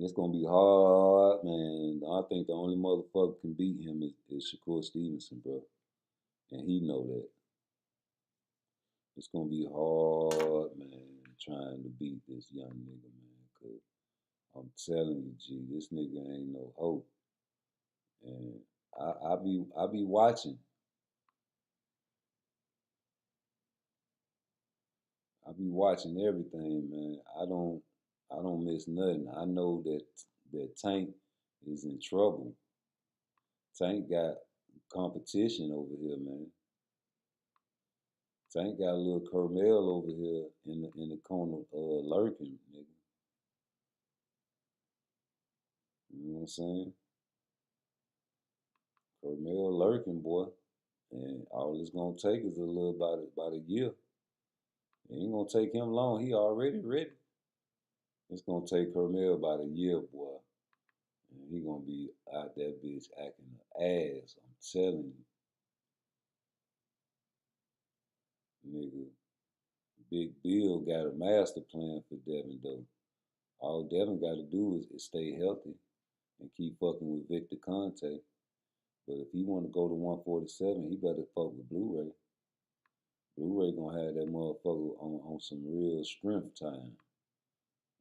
it's gonna be hard, man. I think the only motherfucker can beat him is Shakur Stevenson, bro, and he know that. It's gonna be hard, man, trying to beat this young nigga, man, because I'm telling you, G, this nigga ain't no hope. And I be watching. I be watching everything, man. I don't miss nothing. I know that Tank is in trouble. Tank got competition over here, man. Tank got a little Carmel over here in the corner lurking, nigga. You know what I'm saying? Carmel lurking, boy. And all it's gonna take is about a year. It ain't gonna take him long. He already ready. It's gonna take Carmel about a year, boy. And he gonna be out that bitch acting an ass. I'm telling you, nigga. Big Bill got a master plan for Devin though. All Devin got to do is stay healthy and keep fucking with Victor Conte. But if he want to go to 147, he better fuck with Blu-ray. Blu-ray gonna have that motherfucker on some real strength time.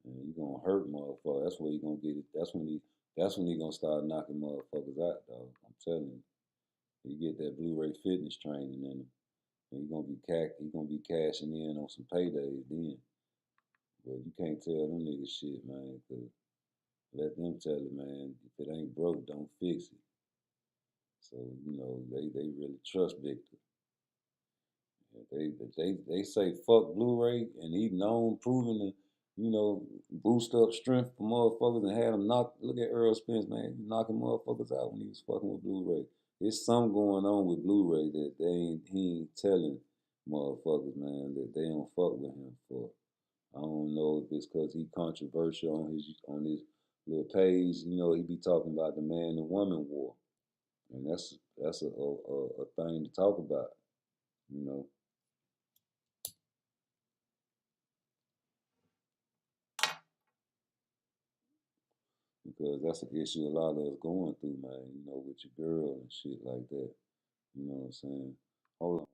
And you gonna hurt motherfucker. That's where you gonna get it. That's when he gonna start knocking motherfuckers out, dog. I'm telling you. You get that Blu-ray fitness training in him. And he gonna be cashing in on some paydays then. But you can't tell them niggas shit, man, cause let them tell it, man. If it ain't broke, don't fix it. So, you know, they really trust Victor. They say fuck Blu-ray, and he known proven to, you know, boost up strength for motherfuckers and had them knock. Look at Earl Spence, man. He knocking motherfuckers out when he was fucking with Blu-ray. There's something going on with Blu-ray that he ain't telling motherfuckers, man, that they don't fuck with him for. I don't know if it's because he controversial on his little page. You know, he be talking about the man and woman war, and that's a thing to talk about. You know. Because that's an issue a lot of us going through, man, you know, with your girl and shit like that. You know what I'm saying? Hold on.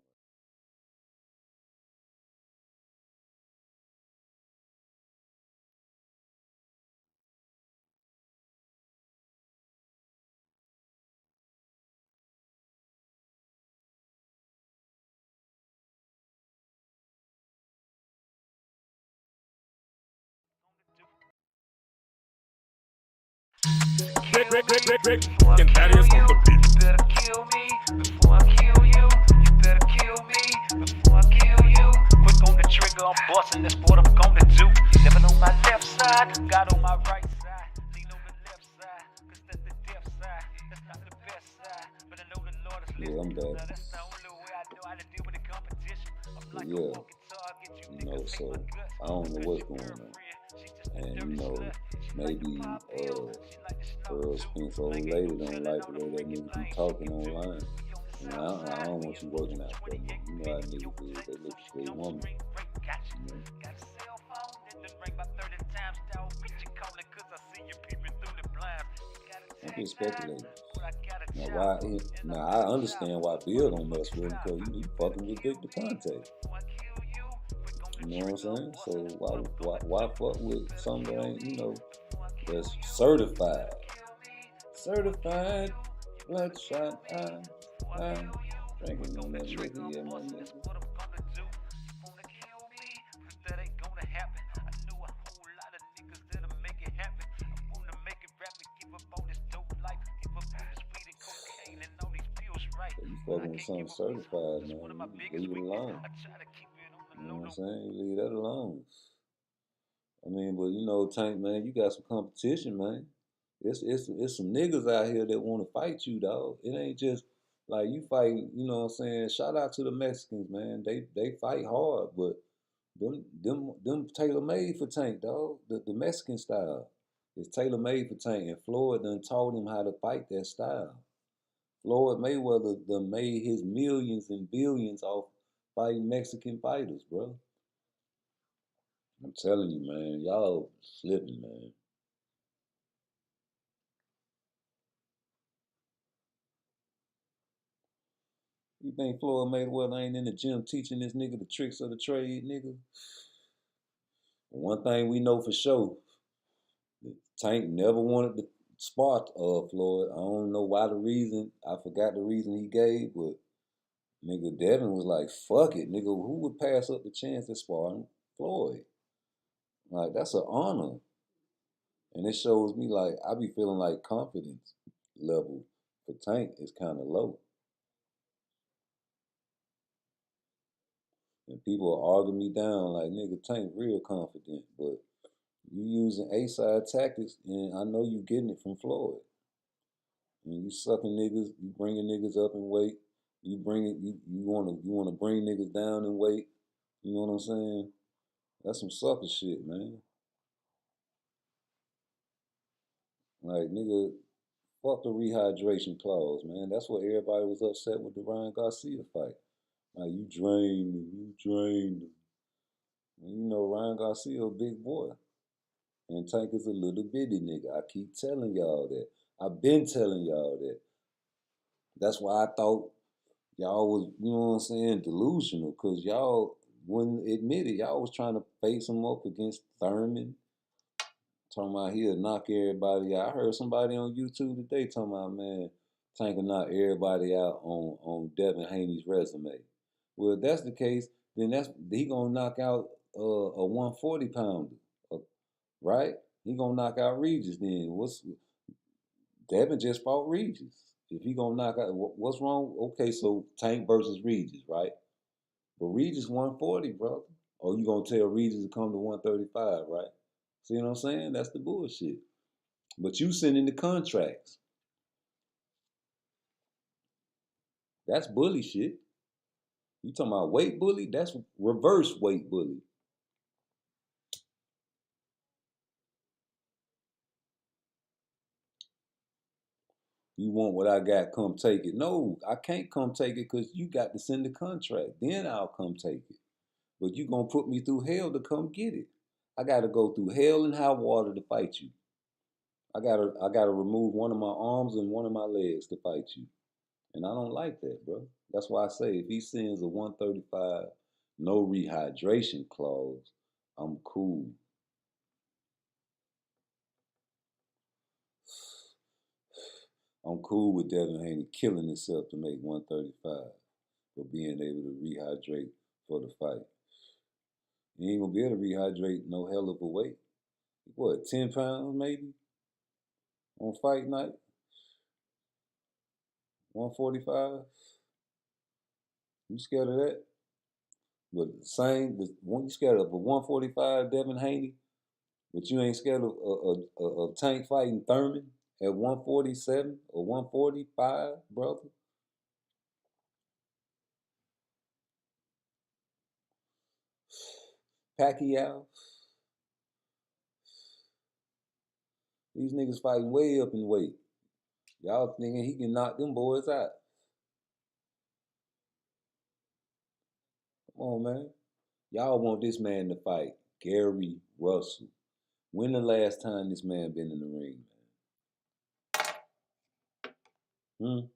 And that is on the beat. You better kill me before I kill you. You better kill me before I kill you. Quick on the trigger, I'm busting. That's what I'm gonna do. Living on my left side, God on my right side. Lean on the left side, cause that's the deaf side. That's not the best side, but I know the Lord is listening. Yeah, I'm back. Now that's the only way I know how to deal with the competition. I'm like a walking target, you know, so I don't know what's going on. And, you know, maybe Earl Spence old lady don't like the way that nigga be talking online. And I don't want you working out for that nigga. You know how niggas is, they look for a woman. You know? I'm just speculating. Now I understand why Bill don't mess with him, because you fucking with Victor Conte. You know what I'm saying? So why fuck with something that ain't, you know, that's certified? Certified bloodshot. Drinking on that liquor, yeah, my nigga. So you fucking with something certified, man. You leave it alone. You know what I'm saying? You leave that alone. I mean, but you know, Tank, man, you got some competition, man. It's some niggas out here that want to fight you, dog. It ain't just like you fighting, you know what I'm saying? Shout out to the Mexicans, man. They fight hard, but them tailor made for Tank, dog. The Mexican style is tailor made for Tank, and Floyd done taught him how to fight that style. Floyd Mayweather done made his millions and billions off fighting Mexican fighters, bro. I'm telling you, man, y'all slipping, man. You think Floyd Mayweather ain't in the gym teaching this nigga the tricks of the trade, nigga? One thing we know for sure, Tank never wanted to spar Floyd. I don't know why the reason. I forgot the reason he gave, but nigga Devin was like, fuck it, nigga. Who would pass up the chance to spar Floyd? Like, that's an honor. And it shows me, like, I be feeling like confidence level for Tank is kind of low. And people are arguing me down like, nigga, Tank real confident, but you using A-side tactics, and I know you getting it from Floyd. And you sucking niggas, you bringing niggas up in weight. You wanna bring niggas down in weight. You know what I'm saying? That's some sucker shit, man. Like, nigga, fuck the rehydration clause, man. That's what everybody was upset with the Ryan Garcia fight. Like, you drained him, you drained him. And you know, Ryan Garcia a big boy. And Tank is a little bitty nigga. I keep telling y'all that. I've been telling y'all that. That's why I thought y'all was, you know what I'm saying, delusional. Because y'all wouldn't admit it. Y'all was trying to face him up against Thurman. Talking about he'll knock everybody out. I heard somebody on YouTube today talking about, man, Tank will knock everybody out on Devin Haney's resume. Well, if that's the case, then he gonna knock out a 140 pounder, right? He gonna knock out Regis. Then Devin just fought Regis. If he gonna knock out, what's wrong? Okay, so Tank versus Regis, right? But Regis 140, brother. Or you gonna tell Regis to come to 135, right? See what I'm saying? That's the bullshit. But you sending the contracts. That's bully shit. You talking about weight bully? That's reverse weight bully. You want what I got, come take it. No, I can't come take it because you got to send the contract. Then I'll come take it. But you gonna put me through hell to come get it. I gotta go through hell and high water to fight you. I gotta remove one of my arms and one of my legs to fight you. And I don't like that, bro. That's why I say if he sends a 135 no rehydration clause, I'm cool. I'm cool with Devin Haney killing himself to make 135 for being able to rehydrate for the fight. He ain't gonna be able to rehydrate no hell of a weight. What, 10 pounds maybe on fight night? 145? You scared of that? But you scared of a 145 Devin Haney, but you ain't scared of Tank fighting Thurman at 147 or 145, brother? Pacquiao? These niggas fighting way up in weight. Y'all thinking he can knock them boys out. Come on, man. Y'all want this man to fight Gary Russell. When the last time this man been in the ring, man?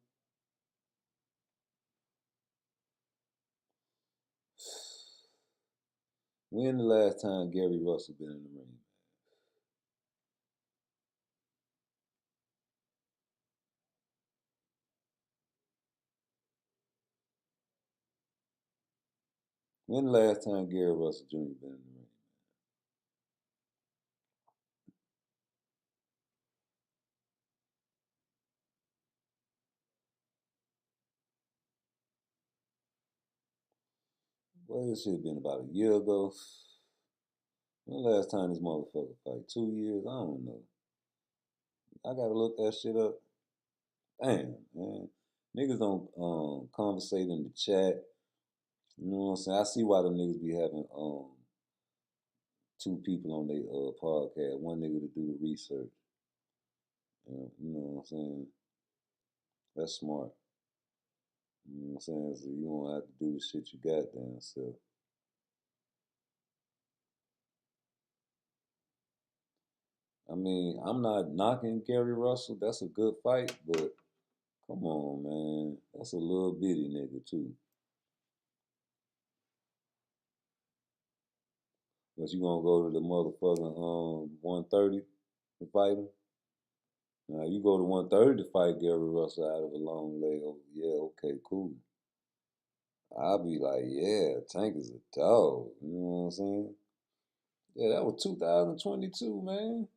When the last time Gary Russell been in the ring? When the last time Gary Russell Jr. been in the ring? Well, this shit been about a year ago. When the last time this motherfucker fight? 2 years? I don't know. I gotta look that shit up. Damn, man. Niggas don't conversate in the chat. You know what I'm saying? I see why them niggas be having two people on their podcast. One nigga to do the research. You know what I'm saying? That's smart. You know what I'm saying? So you don't have to do the shit you got damn self. I mean, I'm not knocking Gary Russell. That's a good fight, but come on, man. That's a little bitty nigga, too. But you gonna go to the motherfucking 130 to fight him? Now, you go to 130 to fight Gary Russell out of a long leg. Oh, yeah, okay, cool. I'll be like, yeah, Tank is a dog. You know what I'm saying? Yeah, that was 2022, man.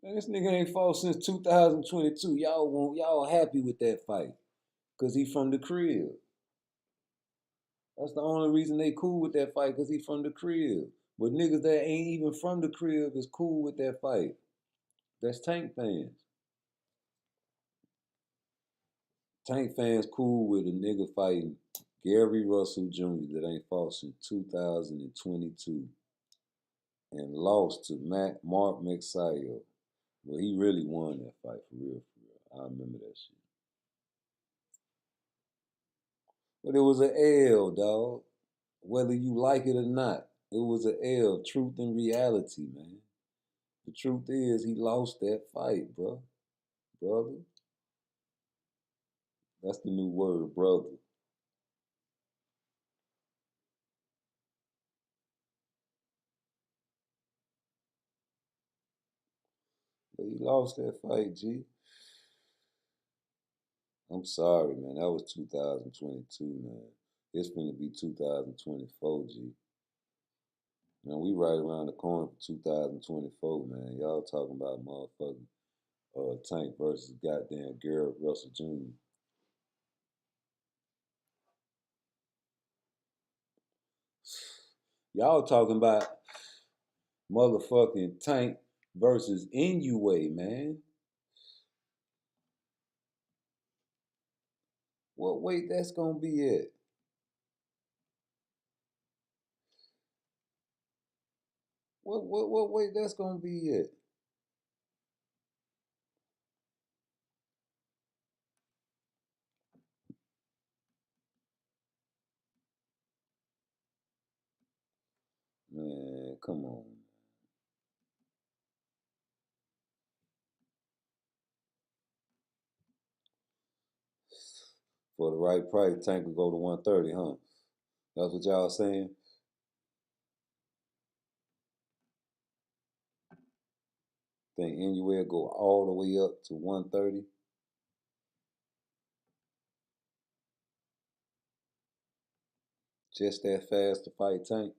Man, this nigga ain't fought since 2022. Y'all happy with that fight. Cause he from the crib. That's the only reason they cool with that fight, cause he from the crib. But niggas that ain't even from the crib is cool with that fight. That's Tank fans. Tank fans cool with a nigga fighting Gary Russell Jr. that ain't fought since 2022 and lost to Mark Mexayo. Well, he really won that fight for real, for real. I remember that shit. But it was an L, dog. Whether you like it or not, it was an L. Truth and reality, man. The truth is, he lost that fight, bro. Brother. That's the new word, brother. But he lost that fight, G. I'm sorry, man. That was 2022, man. It's gonna be 2024, G. Man, we right around the corner for 2024, man. Y'all talking about motherfucking Tank versus goddamn Gary Russell Jr. Y'all talking about motherfucking Tank versus Inoue, man. What weight that's gonna be at? What weight that's gonna be at? Man, come on. For the right price, Tank would go to 130, huh? That's what y'all saying? Think Inoue go all the way up to 130? Just that fast to fight Tank?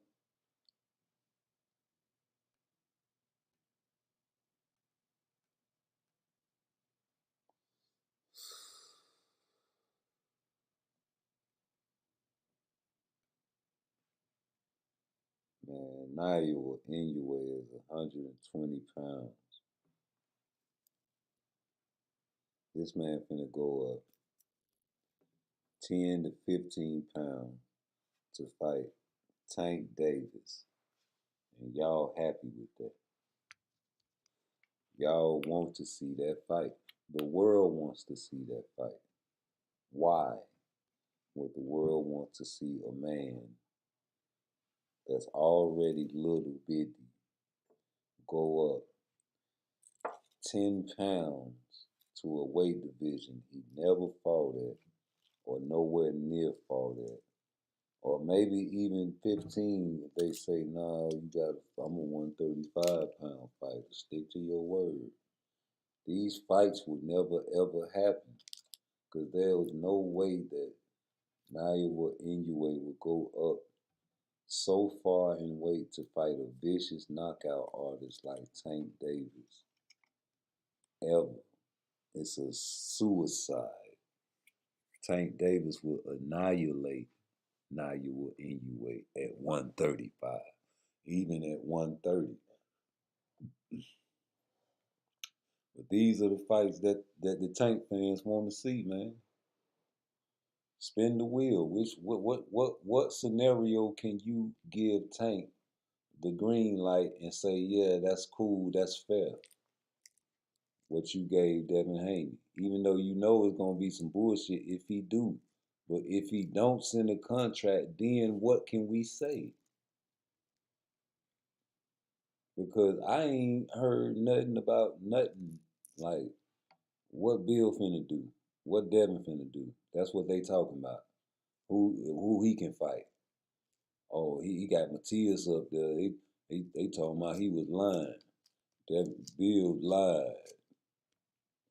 Man, Naoya Inoue is 120 pounds. This man finna go up 10 to 15 pounds to fight Tank Davis. And y'all happy with that. Y'all want to see that fight. The world wants to see that fight. Why would the world want to see a man that's already little bitty go up 10 pounds to a weight division he never fought at or nowhere near fought at? Or maybe even 15 if they say, nah, I'm a 135-pound fighter. Stick to your word. These fights would never ever happen because there was no way that Naoya Inoue would go up so far in weight to fight a vicious knockout artist like Tank Davis. Ever. It's a suicide. Tank Davis will annihilate Naoya Inoue at 135, even at 130. But these are the fights that the Tank fans want to see, man. Spin the wheel. What scenario can you give Tank the green light and say, yeah, that's cool, that's fair? What you gave Devin Haney, even though you know it's gonna be some bullshit if he do. But if he don't send a contract, then what can we say? Because I ain't heard nothing about nothing like what Bill finna do, what Devin finna do. That's what they talking about. Who he can fight. Oh, he got Matias up there. They talking about he was lying. Devin Bill lied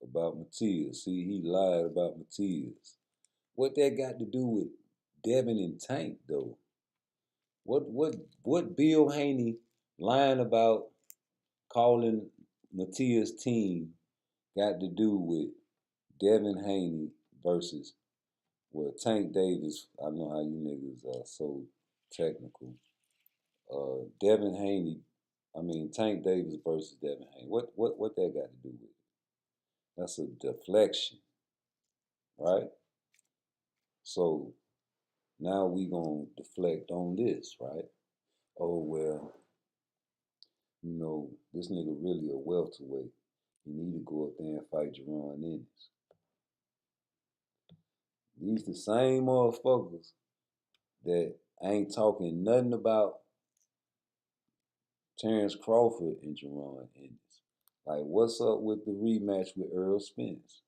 about Matias. See, he lied about Matias. What that got to do with Devin and Tank though? What Bill Haney lying about calling Matias' team got to do with Devin Haney versus Tank Davis? I know how you niggas are so technical. Devin Haney, Tank Davis versus Devin Haney. What that got to do with it? That's a deflection, right? So now we gonna deflect on this, right? Oh well, this nigga really a welterweight. He need to go up there and fight Jerron Ennis. These the same motherfuckers that ain't talking nothing about Terrence Crawford and Jerron Ennis. Like, what's up with the rematch with Earl Spence?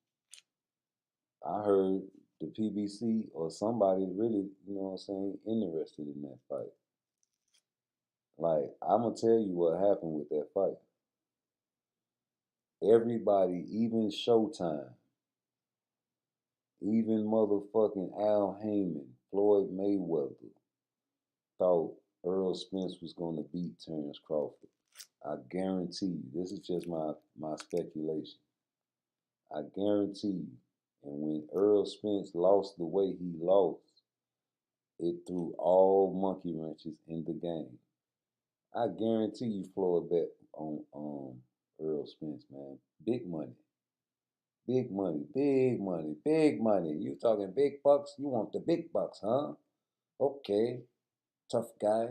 I heard the PBC or somebody really, interested in that fight. Like, I'm going to tell you what happened with that fight. Everybody, even Showtime, even motherfucking Al Heyman, Floyd Mayweather, thought Earl Spence was going to beat Terrence Crawford. I guarantee you, this is just my speculation. I guarantee you, and when Earl Spence lost the way he lost, it threw all monkey wrenches in the game. I guarantee you Floyd bet on Earl Spence, man. Big money. Big money, big money, big money. You talking big bucks? You want the big bucks, huh? Okay. Tough guy.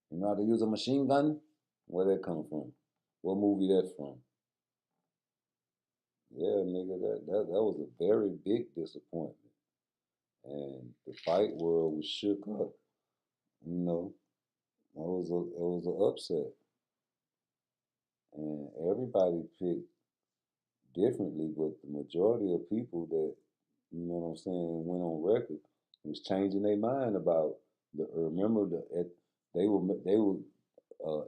You know how to use a machine gun? Where that come from? What movie that from? Yeah, nigga, that was a very big disappointment. And the fight world was shook up. It was an upset. And everybody picked differently, but the majority of people that, went on record was changing their mind about remember they were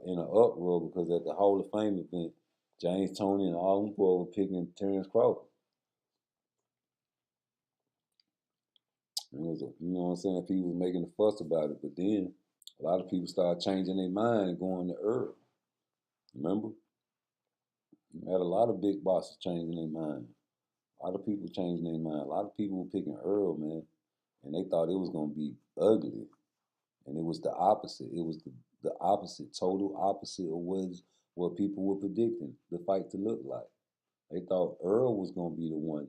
in an uproar because at the Hall of Fame event, James Toney and all them boys were picking Terrence Crawford. It was people was making a fuss about it, but then a lot of people started changing their mind and going to Earl. Remember? You had a lot of big bosses changing their mind. A lot of people changing their mind. A lot of people were picking Earl, man, and they thought it was going to be ugly. And it was the opposite. It was the opposite, total opposite of what people were predicting the fight to look like. They thought Earl was going to be the one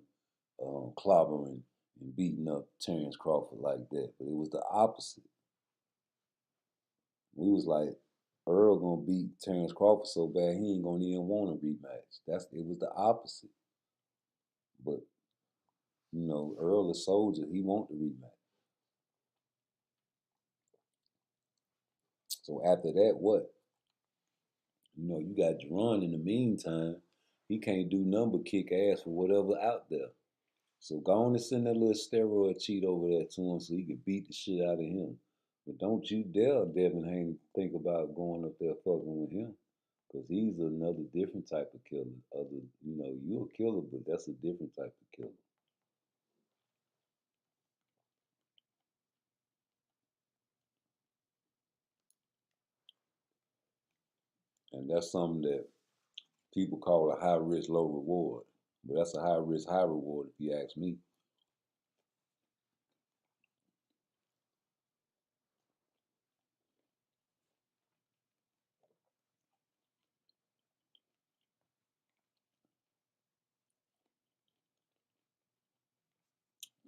clobbering and beating up Terrence Crawford like that, but it was the opposite. We was like, Earl gonna beat Terrence Crawford so bad he ain't gonna even want a rematch. It was the opposite. But Earl is soldier, he want the rematch. So after that, what? You got Jerron in the meantime. He can't do nothing but kick ass for whatever out there. So go on and send that little steroid cheat over there to him so he can beat the shit out of him. But don't you dare, Devin Haney, think about going up there fucking with him. Because he's another different type of killer. You're a killer, but that's a different type of killer. And that's something that people call a high risk, low reward. But that's a high risk, high reward if you ask me.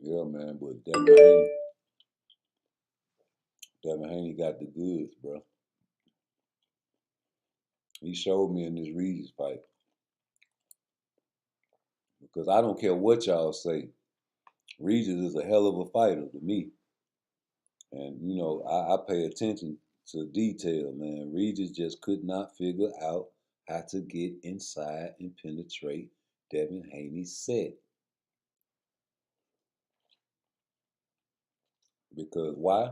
Yeah, man, but Devin Haney got the goods, bro. He showed me in this Regis fight. Because I don't care what y'all say. Regis is a hell of a fighter to me. And, I pay attention to detail, man. Regis just could not figure out how to get inside and penetrate Devin Haney's set. Because why?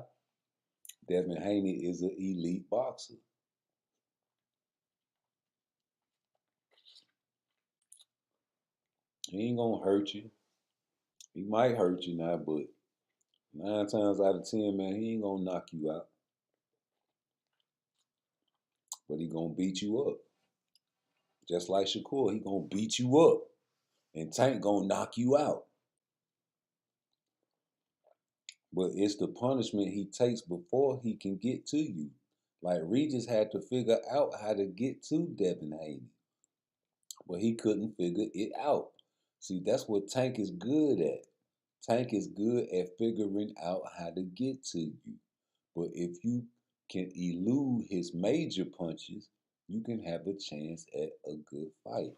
Devin Haney is an elite boxer. He ain't gonna hurt you. He might hurt you now, but 9 times out of 10, man, he ain't gonna knock you out. But he gonna beat you up. Just like Shakur, he gonna beat you up. And Tank gonna knock you out. But it's the punishment he takes before he can get to you. Like Regis had to figure out how to get to Devin Haney. But he couldn't figure it out. See, that's what Tank is good at. Tank is good at figuring out how to get to you. But if you can elude his major punches, you can have a chance at a good fight.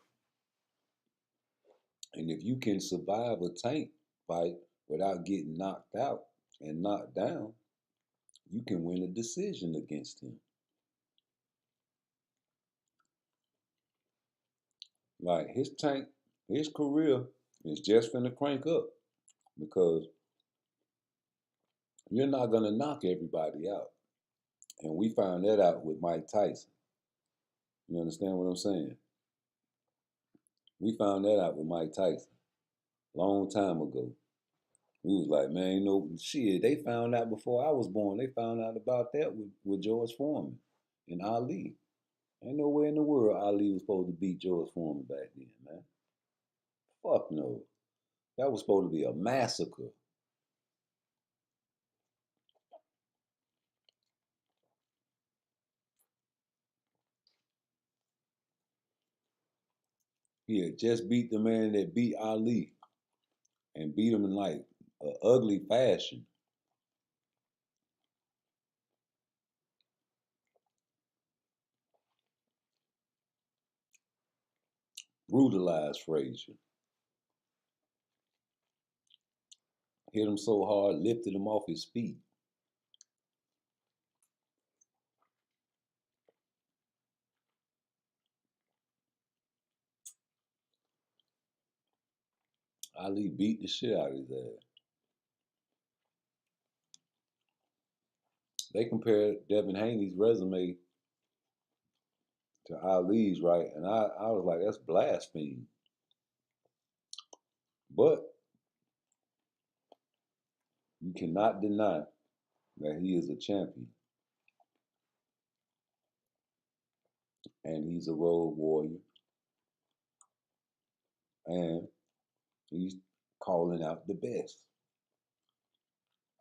And if you can survive a Tank fight without getting knocked out and knocked down, you can win a decision against him. Like his career is just finna crank up because you're not gonna knock everybody out. And we found that out with Mike Tyson. You understand what I'm saying? We found that out with Mike Tyson long time ago. We was like, man, you know, shit, they found out before I was born. They found out about that with George Foreman and Ali. Ain't nowhere in the world Ali was supposed to beat George Foreman back then, man. Fuck no. That was supposed to be a massacre. He had just beat the man that beat Ali and beat him in like an ugly fashion. Brutalized Frazier. Hit him so hard, lifted him off his feet. Ali beat the shit out of his ass. They compared Devin Haney's resume to Ali's, right? And I was like, that's blasphemy. But you cannot deny that he is a champion. And he's a road warrior. And he's calling out the best.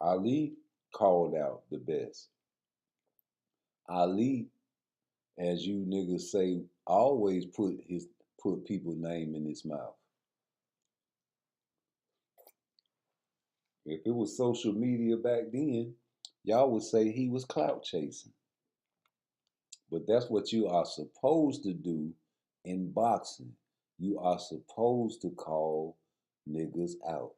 Ali called out the best. Ali, as you niggas say, always put people's name in his mouth. If it was social media back then, y'all would say he was clout chasing. But that's what you are supposed to do in boxing. You are supposed to call niggas out.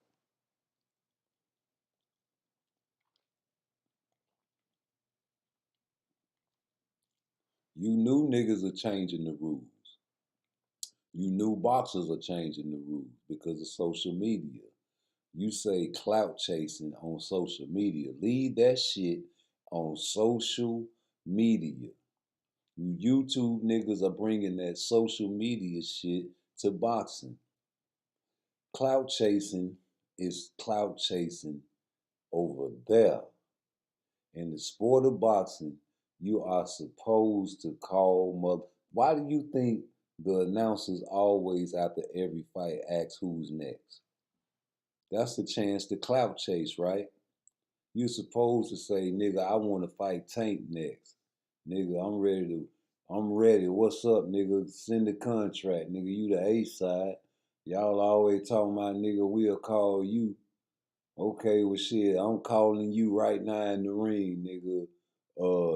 You knew niggas are changing the rules. You knew boxers are changing the rules because of social media. You say clout chasing on social media. Leave that shit on social media. You YouTube niggas are bringing that social media shit to boxing. Clout chasing is clout chasing over there. In the sport of boxing, you are supposed to call mother. Why do you think the announcers always after every fight ask who's next? That's the chance to clout chase, right? You're supposed to say, nigga, I want to fight Tank next. Nigga, I'm ready. What's up, nigga? Send the contract. Nigga, you the A side. Y'all always talking about, nigga, we'll call you. Okay, well, shit, I'm calling you right now in the ring, nigga.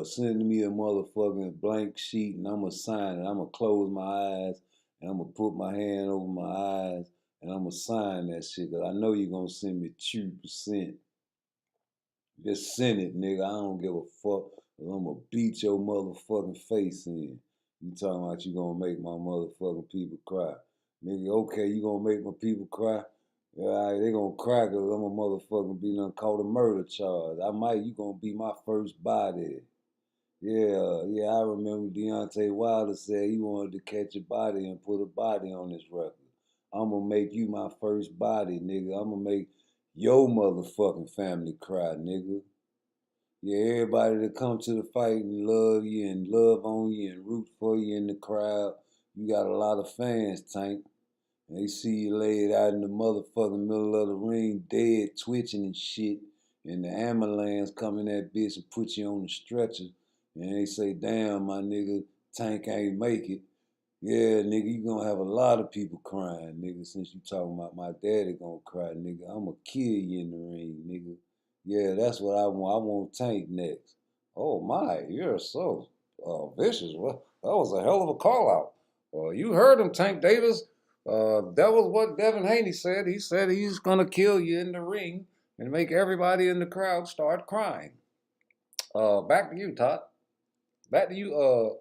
Send me a motherfucking blank sheet and I'ma sign it. I'ma close my eyes and I'ma put my hand over my eyes and I'ma sign that shit. Cause I know you're gonna send me 2%. Just send it, nigga. I don't give a fuck. I'm gonna beat your motherfucking face in. You talking about you gonna make my motherfucking people cry. Nigga, okay, you gonna make my people cry? Yeah, all right, they gonna cry cause I'm a motherfucking be done caught a murder charge. You gonna be my first body. Yeah, I remember Deontay Wilder said he wanted to catch a body and put a body on his record. I'm gonna make you my first body, nigga. I'm gonna make your motherfucking family cry, nigga. Yeah, everybody that come to the fight and love you and love on you and root for you in the crowd, you got a lot of fans, Tank. And they see you laid out in the motherfucking middle of the ring, dead, twitching and shit, and the ambulance come in that bitch and put you on the stretcher, and they say, damn, my nigga, Tank ain't make it. Yeah, nigga, you gonna have a lot of people crying, nigga, since you talking about my daddy gonna cry, nigga. I'ma kill you in the ring, nigga. Yeah, that's what I want. I want Tank next. Oh my, you're so vicious. Well, that was a hell of a call out. You heard him, Tank Davis. That was what Devin Haney said. He said he's gonna kill you in the ring and make everybody in the crowd start crying. Back to you, Todd. Back to you,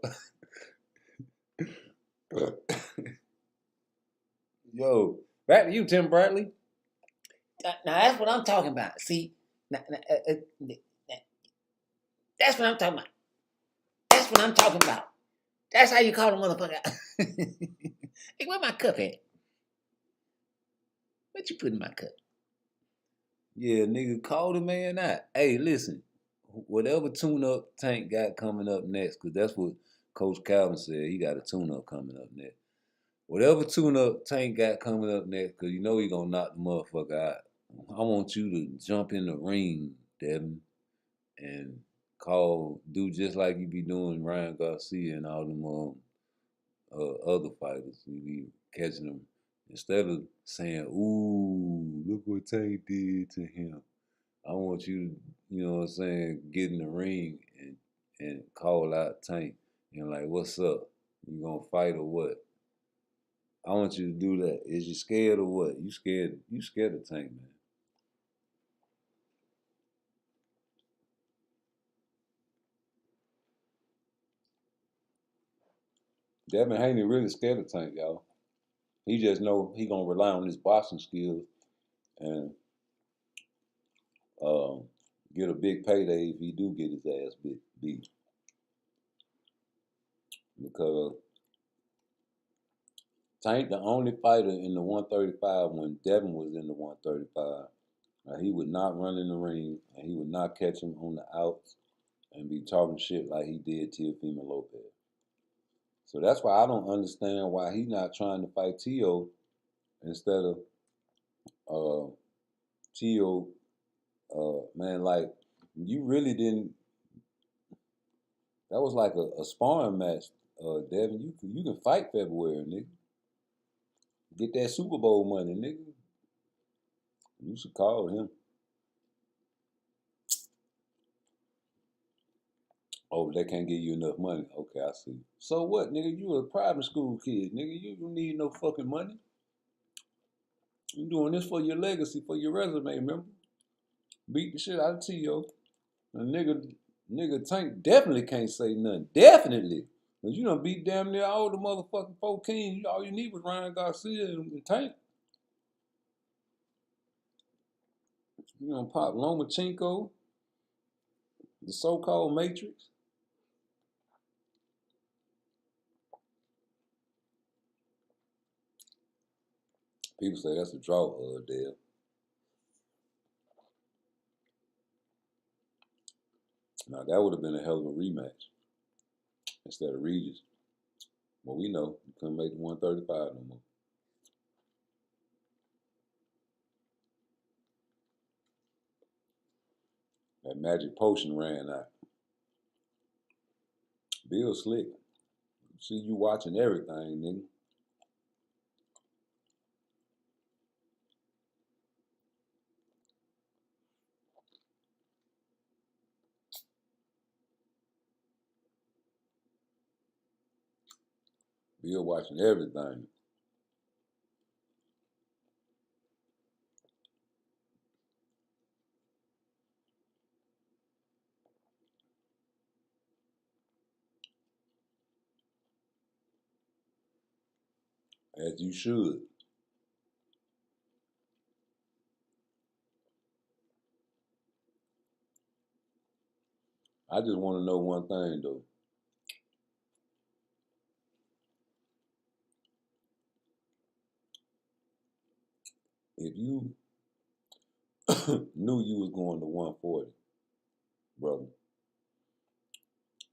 yo, back to you, Tim Bradley. Now that's what I'm talking about. See, that's what I'm talking about. That's what I'm talking about. That's how you call a motherfucker out. Hey, where my cup at? What you put in my cup? Yeah, nigga, call the man out. Hey, listen, whatever tune-up Tank got coming up next, because that's what Coach Calvin said. He got a tune-up coming up next. Whatever tune-up Tank got coming up next, because you know he gonna knock the motherfucker out. I want you to jump in the ring, Devin, and do just like you be doing Ryan Garcia and all them other fighters. You be catching them instead of saying, "Ooh, look what Tank did to him." I want you to, you know what I'm saying, get in the ring and call out Tank and like, "What's up? You gonna fight or what?" I want you to do that. Is you scared or what? You scared? You scared of Tank, man? Devin Haney really scared of Tank, y'all. He just know he gonna rely on his boxing skills and um, get a big payday if he do get his ass beat. Because Tank the only fighter in the 135 when Devin was in the 135. He would not run in the ring and he would not catch him on the outs and be talking shit like he did Teofimo Lopez. So that's why I don't understand why he not trying to fight Tio instead of Tio. Man, like you really didn't. That was like a sparring match, Devin. You can fight February, nigga. Get that Super Bowl money, nigga. You should call him. Oh, they can't give you enough money. Okay, I see. So what, nigga? You a private school kid, nigga. You don't need no fucking money. You doing this for your legacy, for your resume, remember? Beat the shit out of T.O. And nigga Tank definitely can't say nothing. Definitely. Because you done beat damn near all the motherfucking 14. All you need was Ryan Garcia and Tank. You done pop Lomachenko, the so-called Matrix. People say that's a draw, Dale. Now, that would have been a hell of a rematch instead of Regis. Well, we know you couldn't make the 135 no more. That magic potion ran out. Bill Slick. See you watching everything, nigga. Bill watching everything. As you should. I just want to know one thing, though. If you knew you was going to 140, brother,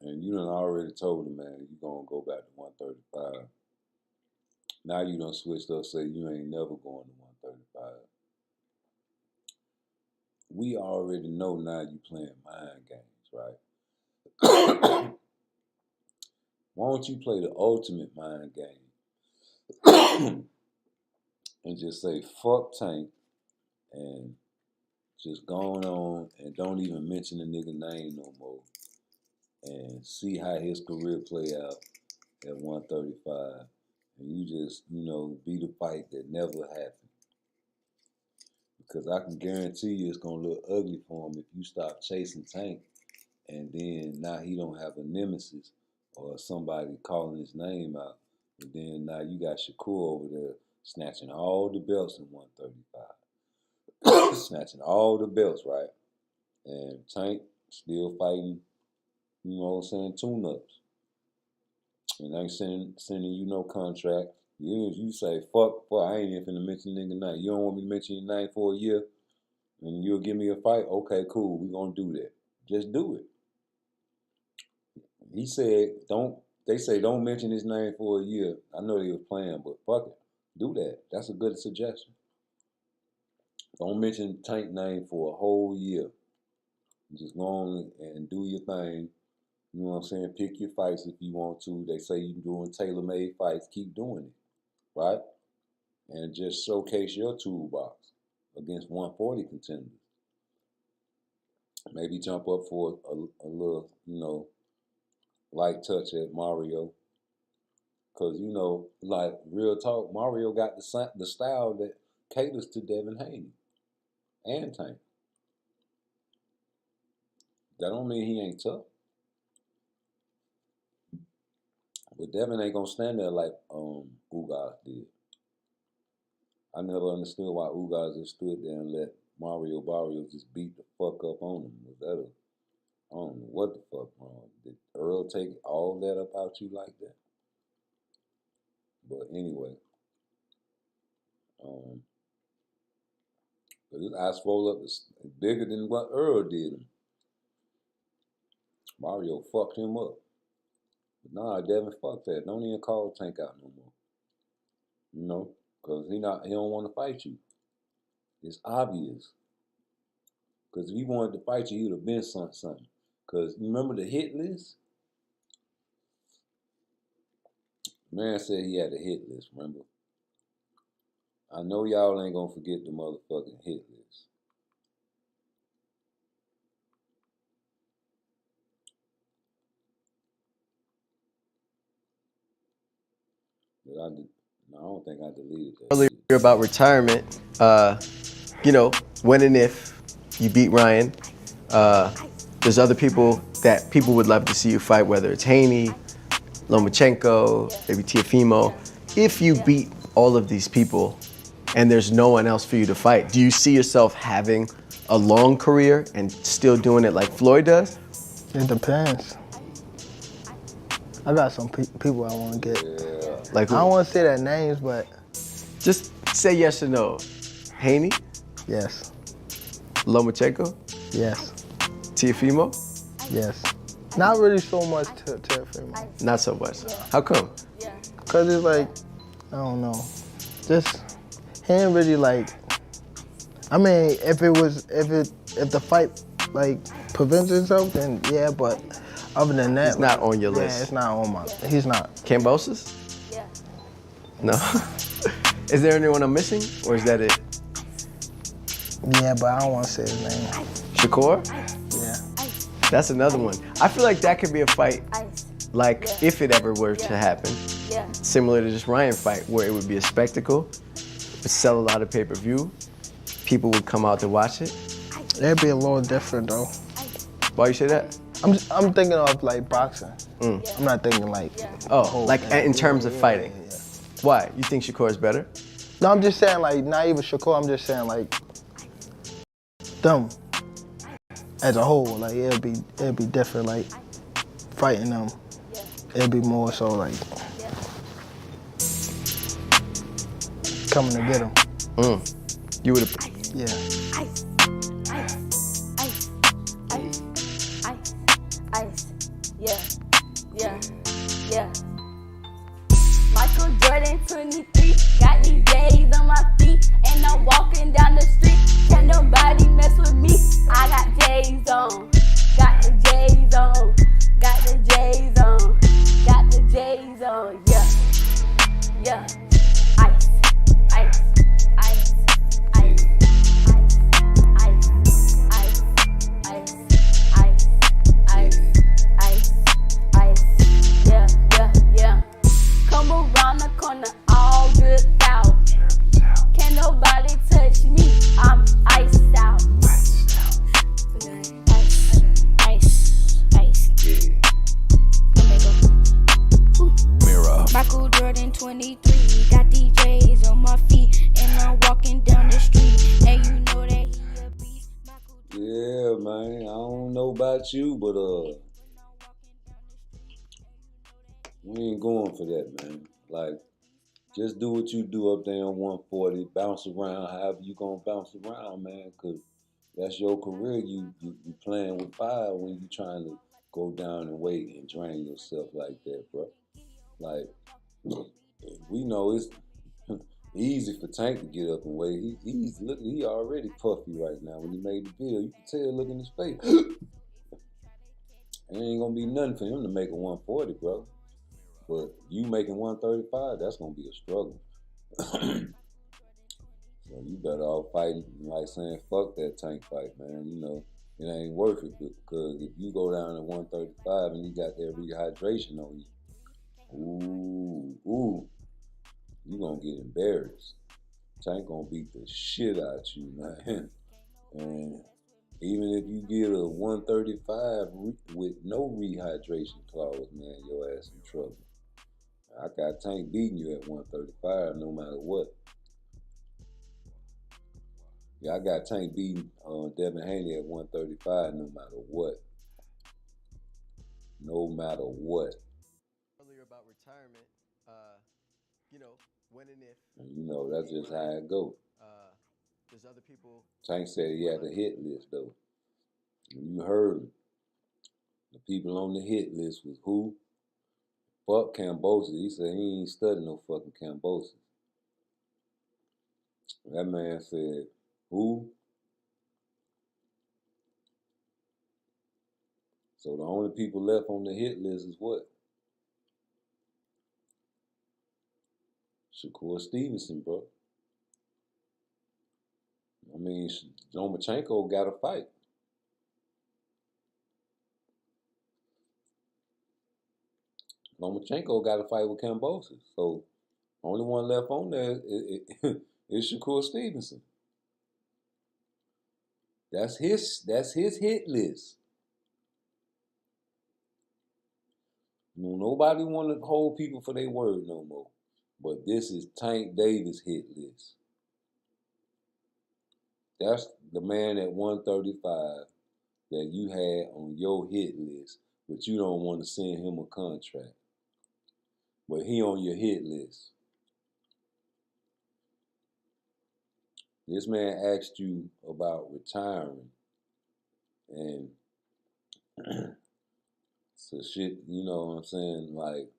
and you done already told the man you gonna go back to 135, now you done switched up, say you ain't never going to 135. We already know now you playing mind games, right? Why don't you play the ultimate mind game and just say fuck Tank and just going on and don't even mention the nigga name no more and see how his career play out at 135 and you just, be the fight that never happened. Because I can guarantee you it's gonna look ugly for him if you stop chasing Tank and then now he don't have a nemesis or somebody calling his name out. And then now you got Shakur over there snatching all the belts in 135. Snatching all the belts, right? And Tank still fighting, tune-ups. And ain't sending you no contract. You say, fuck, I ain't even finna mention nigga name. You don't want me to mention your name for a year? And you'll give me a fight? Okay, cool, we gonna do that. Just do it. He said, they say don't mention his name for a year. I know they was playing, but fuck it. Do that. That's a good suggestion. Don't mention Tank name for a whole year. Just go on and do your thing. You know what I'm saying? Pick your fights if you want to. They say you're doing tailor-made fights. Keep doing it, right? And just showcase your toolbox against 140 contenders. Maybe jump up for a little, light touch at Mario. Because, like real talk, Mario got the style that caters to Devin Haney and Tank. That don't mean he ain't tough. But Devin ain't gonna stand there like Ugas did. I never understood why Ugas just stood there and let Mario Barrios just beat the fuck up on him. Was that I don't know what the fuck wrong. Did Earl take all that up out you like that? But anyway, his eyes swole up is bigger than what Earl did him. Mario fucked him up. But nah, Devin, fuck that. Don't even call Tank out no more. Because he don't want to fight you. It's obvious. Because if he wanted to fight you, he would have been something. Because remember the hit list? Man said he had a hit list, remember? I know y'all ain't gonna forget the motherfucking hit list. But I don't think I deleted that. Earlier about retirement, when and if you beat Ryan, there's other people that people would love to see you fight, whether it's Haney, Lomachenko, maybe Teofimo. If you beat all of these people and there's no one else for you to fight, do you see yourself having a long career and still doing it like Floyd does? It depends. I got some people I want to get. Yeah. Like who? I don't want to say their names, but just say yes or no. Haney? Yes. Lomachenko? Yes. Teofimo? Yes. Not really so much Teofimo. Not so much. How come? Cause it's like, I don't know. Just he ain't really like. I mean, if the fight like prevents itself, then yeah. But other than that, it's not on your list. Yeah, it's not on my. He's not. Kambosos? Yeah. No. Is there anyone I'm missing, or is that it? Yeah, but I don't want to say his name. Shakur? Yeah. That's another one. I feel like that could be a fight, like if it ever were to happen, similar to this Ryan fight, where it would be a spectacle, would sell a lot of pay-per-view, people would come out to watch it. That'd be a little different though. Why you say that? I'm thinking of like boxing. I'm not thinking like. Oh, like in terms of fighting. Yeah. Why? You think Shakur is better? No, I'm just saying like not even Shakur. I'm just saying like them as a whole. Like it'd be different. Like fighting them, it'd be more so like coming to get them. You would have. Yeah. Yeah. Michael Jordan 23, got these J's on my feet, and I'm walking down the street. Can't nobody mess with me. I got J's on, got the J's on, got the J's on, got the J's Yeah, man. I don't know about you, but we ain't going for that, man. Like, just do what you do up there on 140. Bounce around however you gonna bounce around, man, because that's your career. You playing with fire when you trying to go down and weight and drain yourself like that, bro. Like, we know it's easy for Tank to get up and weigh. He already puffy right now. When he made the bill, you can tell, look in his face. It ain't gonna be nothing for him to make a 140, bro. But you making 135, that's gonna be a struggle. So you better off fighting, like saying, fuck that Tank fight, man. You know, it ain't worth it because if you go down to 135 and you got that rehydration on you, ooh, you gonna get embarrassed. Tank gonna beat the shit out you, man. And even if you get a 135 with no rehydration clause, man, your ass in trouble. I got Tank beating you at 135 no matter what. Yeah, I got Tank beating Devin Haney at 135 no matter what. No matter what. Earlier about retirement, you know, when and if. And you know, that's just how it goes. There's other people. Tank said he had a hit list, though. And you heard him. The people on the hit list was who? Fuck Cambosis. He said he ain't studying no fucking Cambosis. That man said, who? So the only people left on the hit list is what? Shakur Stevenson, bro. I mean, Lomachenko got to fight. Lomachenko got to fight with Kambosos. So only one left on there is Shakur Stevenson. That's his hit list. Nobody want to hold people for their word no more. But this is Tank Davis' hit list. That's the man at 135 that you had on your hit list, but you don't want to send him a contract. But he on your hit list. This man asked you about retiring and so shit, you know what I'm saying, like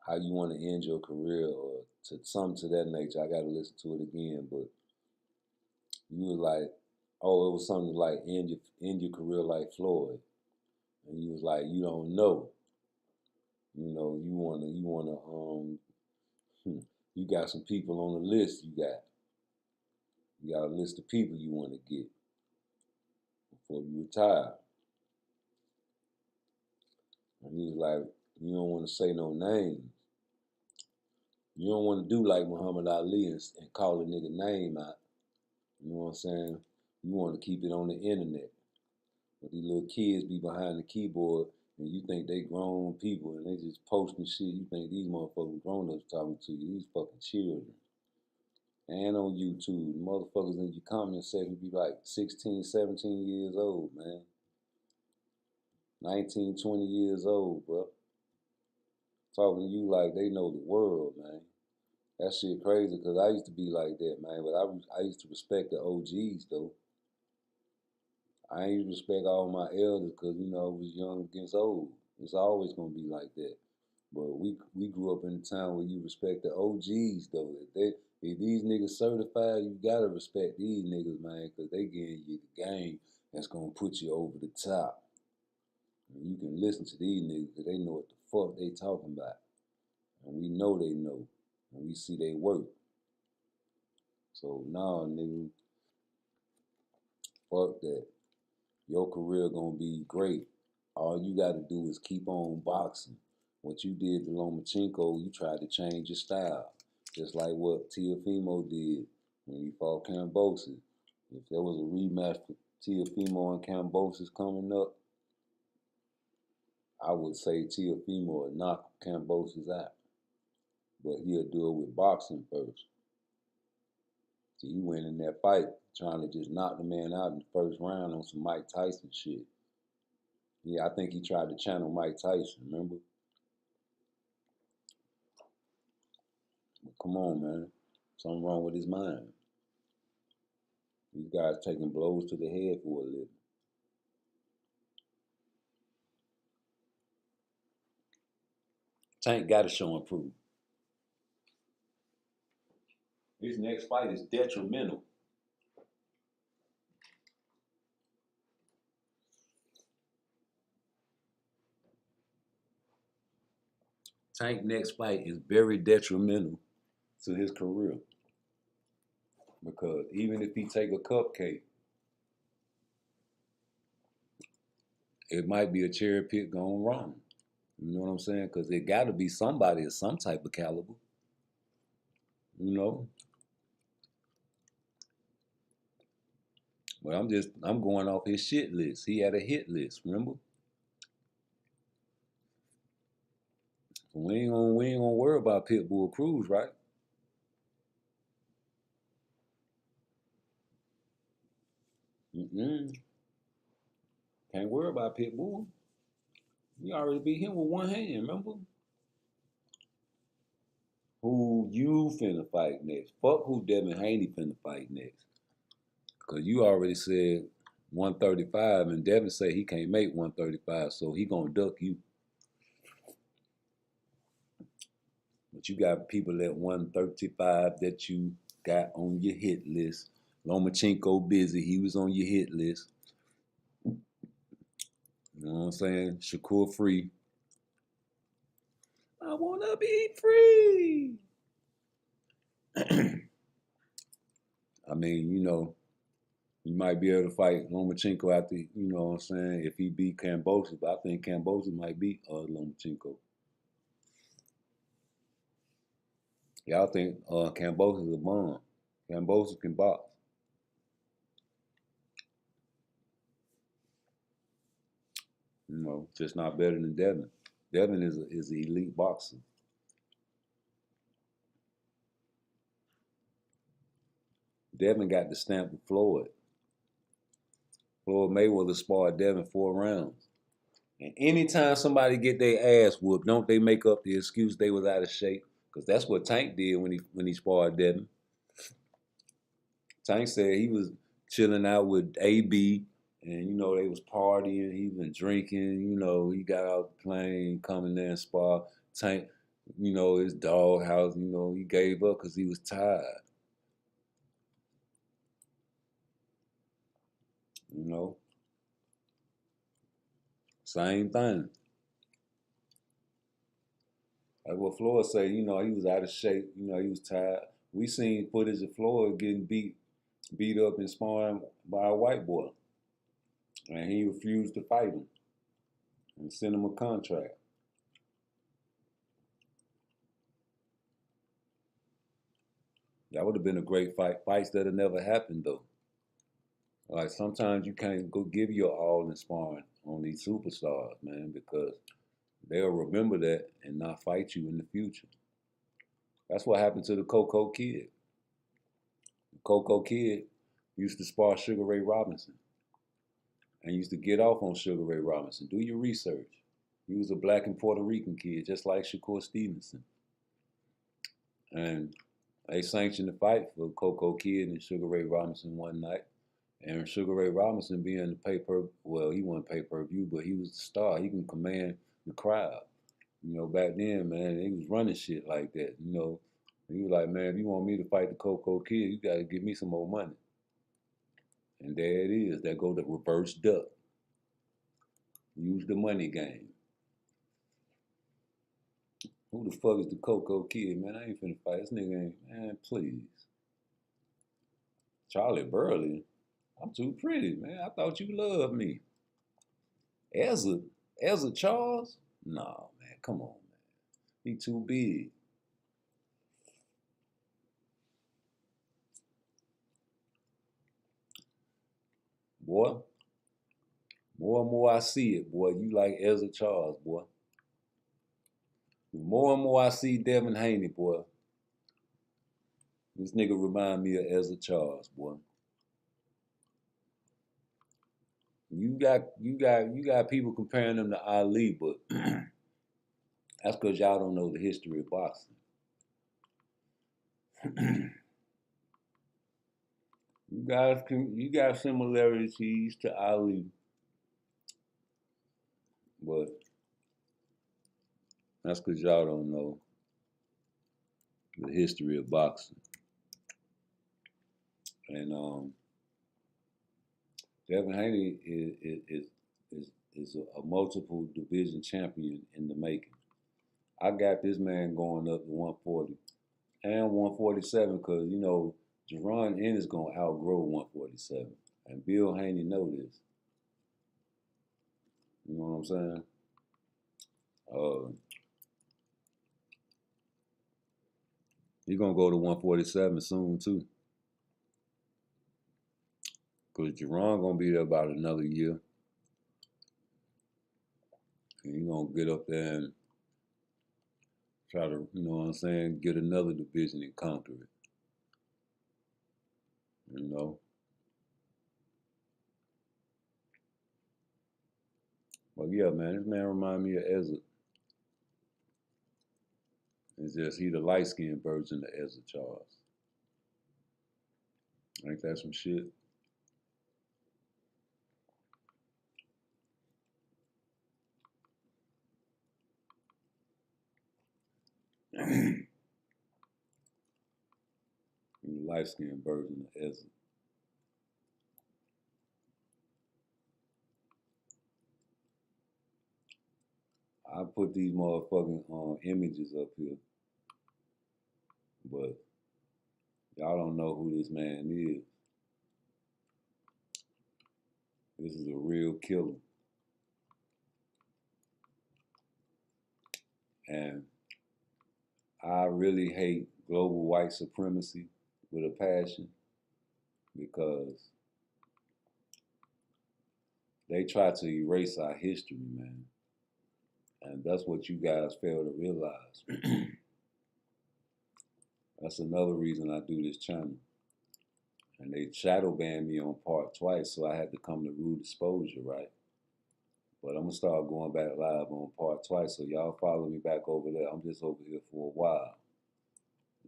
how you want to end your career or to something to that nature. I got to listen to it again, but you was like, oh, it was something like end your career like Floyd, and you was like, you don't know, you know, you wanna you got some people on the list. You got a list of people you want to get before you retire. And he was like, you don't want to say no names. You don't want to do like Muhammad Ali and call a nigga name out. You know what I'm saying? You want to keep it on the internet. But these little kids be behind the keyboard and you think they grown people and they just posting shit. You think these motherfucking grown-ups talking to you. These fucking children. And on YouTube, the motherfuckers in your comment section be like 16, 17 years old, man. 19, 20 years old, bro. Talking to you like they know the world, man. That shit crazy because I used to be like that, man. But I used to respect the OGs, though. I ain't respect all my elders because, you know, I was young against old. It's always going to be like that. But we grew up in a time where you respect the OGs, though. If these niggas certified, you got to respect these niggas, man, because they giving you the game that's going to put you over the top. And you can listen to these niggas because they know what the fuck they talking about. And we know they know. And we see they work. So, nah, nigga, fuck that. Your career gonna be great. All you gotta do is keep on boxing. What you did to Lomachenko, you tried to change your style. Just like what Teofimo did when he fought Kambosos. If there was a rematch for Teofimo and Kambosos coming up, I would say Teofimo would knock Kambosos out. But he'll do it with boxing first. See, he went in that fight trying to just knock the man out in the first round on some Mike Tyson shit. Yeah, I think he tried to channel Mike Tyson, remember? But come on, man. Something wrong with his mind. These guys taking blows to the head for a living. Tank got to show and prove. His next fight is detrimental. Tank next fight is very detrimental to his career. Because even if he take a cupcake, it might be a cherry pick gone wrong. You know what I'm saying? Because it got to be somebody of some type of caliber. You know? But I'm going off his shit list. He had a hit list, remember? So we ain't gonna worry about Pitbull Cruz, right? Can't worry about Pitbull. You already beat him with one hand, remember? Who you finna fight next? Fuck who Devin Haney finna fight next. Because you already said 135, and Devin said he can't make 135, so he gonna duck you. But you got people at 135 that you got on your hit list. Lomachenko busy, he was on your hit list. You know what I'm saying? Shakur free. I wanna be free. I mean, you know, you might be able to fight Lomachenko after, you know what I'm saying, if he beat Kambosos, but I think Kambosos might beat Lomachenko. Y'all think Kambosos is a bomb. Kambosos can box. You know, just not better than Devin. Devin is an elite boxer. Devin got the stamp of Floyd. Floyd Mayweather sparred Devin 4 rounds. And anytime somebody get their ass whooped, don't they make up the excuse they was out of shape? Because that's what Tank did when he sparred Devin. Tank said he was chilling out with AB, and you know they was partying. He been drinking. You know he got out the plane, coming there and spar. Tank, you know his doghouse. You know he gave up because he was tired. You know, same thing. Like what Floyd say, you know, he was out of shape. You know, he was tired. We seen footage of Floyd getting beat up and sparring by a white boy, and he refused to fight him and sent him a contract. That would have been a great fight. Fights that have never happened though. Like sometimes you can't go give your all in sparring on these superstars, man, because they'll remember that and not fight you in the future. That's what happened to the Coco Kid. The Coco Kid used to spar Sugar Ray Robinson and used to get off on Sugar Ray Robinson. Do your research. He was a black and Puerto Rican kid, just like Shakur Stevenson. And they sanctioned the fight for Coco Kid and Sugar Ray Robinson one night. And Sugar Ray Robinson being the well, he wasn't pay-per-view, but he was the star. He can command the crowd. You know, back then, man, he was running shit like that. You know, he was like, man, if you want me to fight the Coco Kid, you got to give me some more money. And there it is. There go the reverse duck. Use the money game. Who the fuck is the Coco Kid, man? I ain't finna fight. This nigga ain't, man, please. Charlie Burley. I'm too pretty, man. I thought you loved me. Ezra Charles? Nah, man. Come on, man. He too big. Boy. More and more I see it, boy. You like Ezra Charles, boy. The more and more I see Devin Haney, boy. This nigga remind me of Ezra Charles, boy. You got people comparing them to Ali, but that's because y'all don't know the history of boxing. You got similarities to Ali, but that's because y'all don't know the history of boxing. And Devin Haney is a multiple division champion in the making. I got this man going up to 140 and 147 because, you know, Jerron Ennis going to outgrow 147. And Bill Haney know this. You know what I'm saying? He's going to go to 147 soon, too. Because Jerron going to be there about another year. And he's going to get up there and try to, you know what I'm saying, get another division and conquer it. You know? But yeah, man, this man remind me of Ezra. It's just he the light-skinned version of Ezra Charles. Ain't that some shit? The light-skinned version of Ezra. I put these motherfucking images up here, but y'all don't know who this man is. This is a real killer. And I really hate global white supremacy with a passion because they try to erase our history, man. And that's what you guys fail to realize. That's another reason I do this channel. And they shadow banned me on PARTTWICE, so I had to come to rude exposure, right? But I'm going to start going back live on PARTTWICE, so y'all follow me back over there. I'm just over here for a while.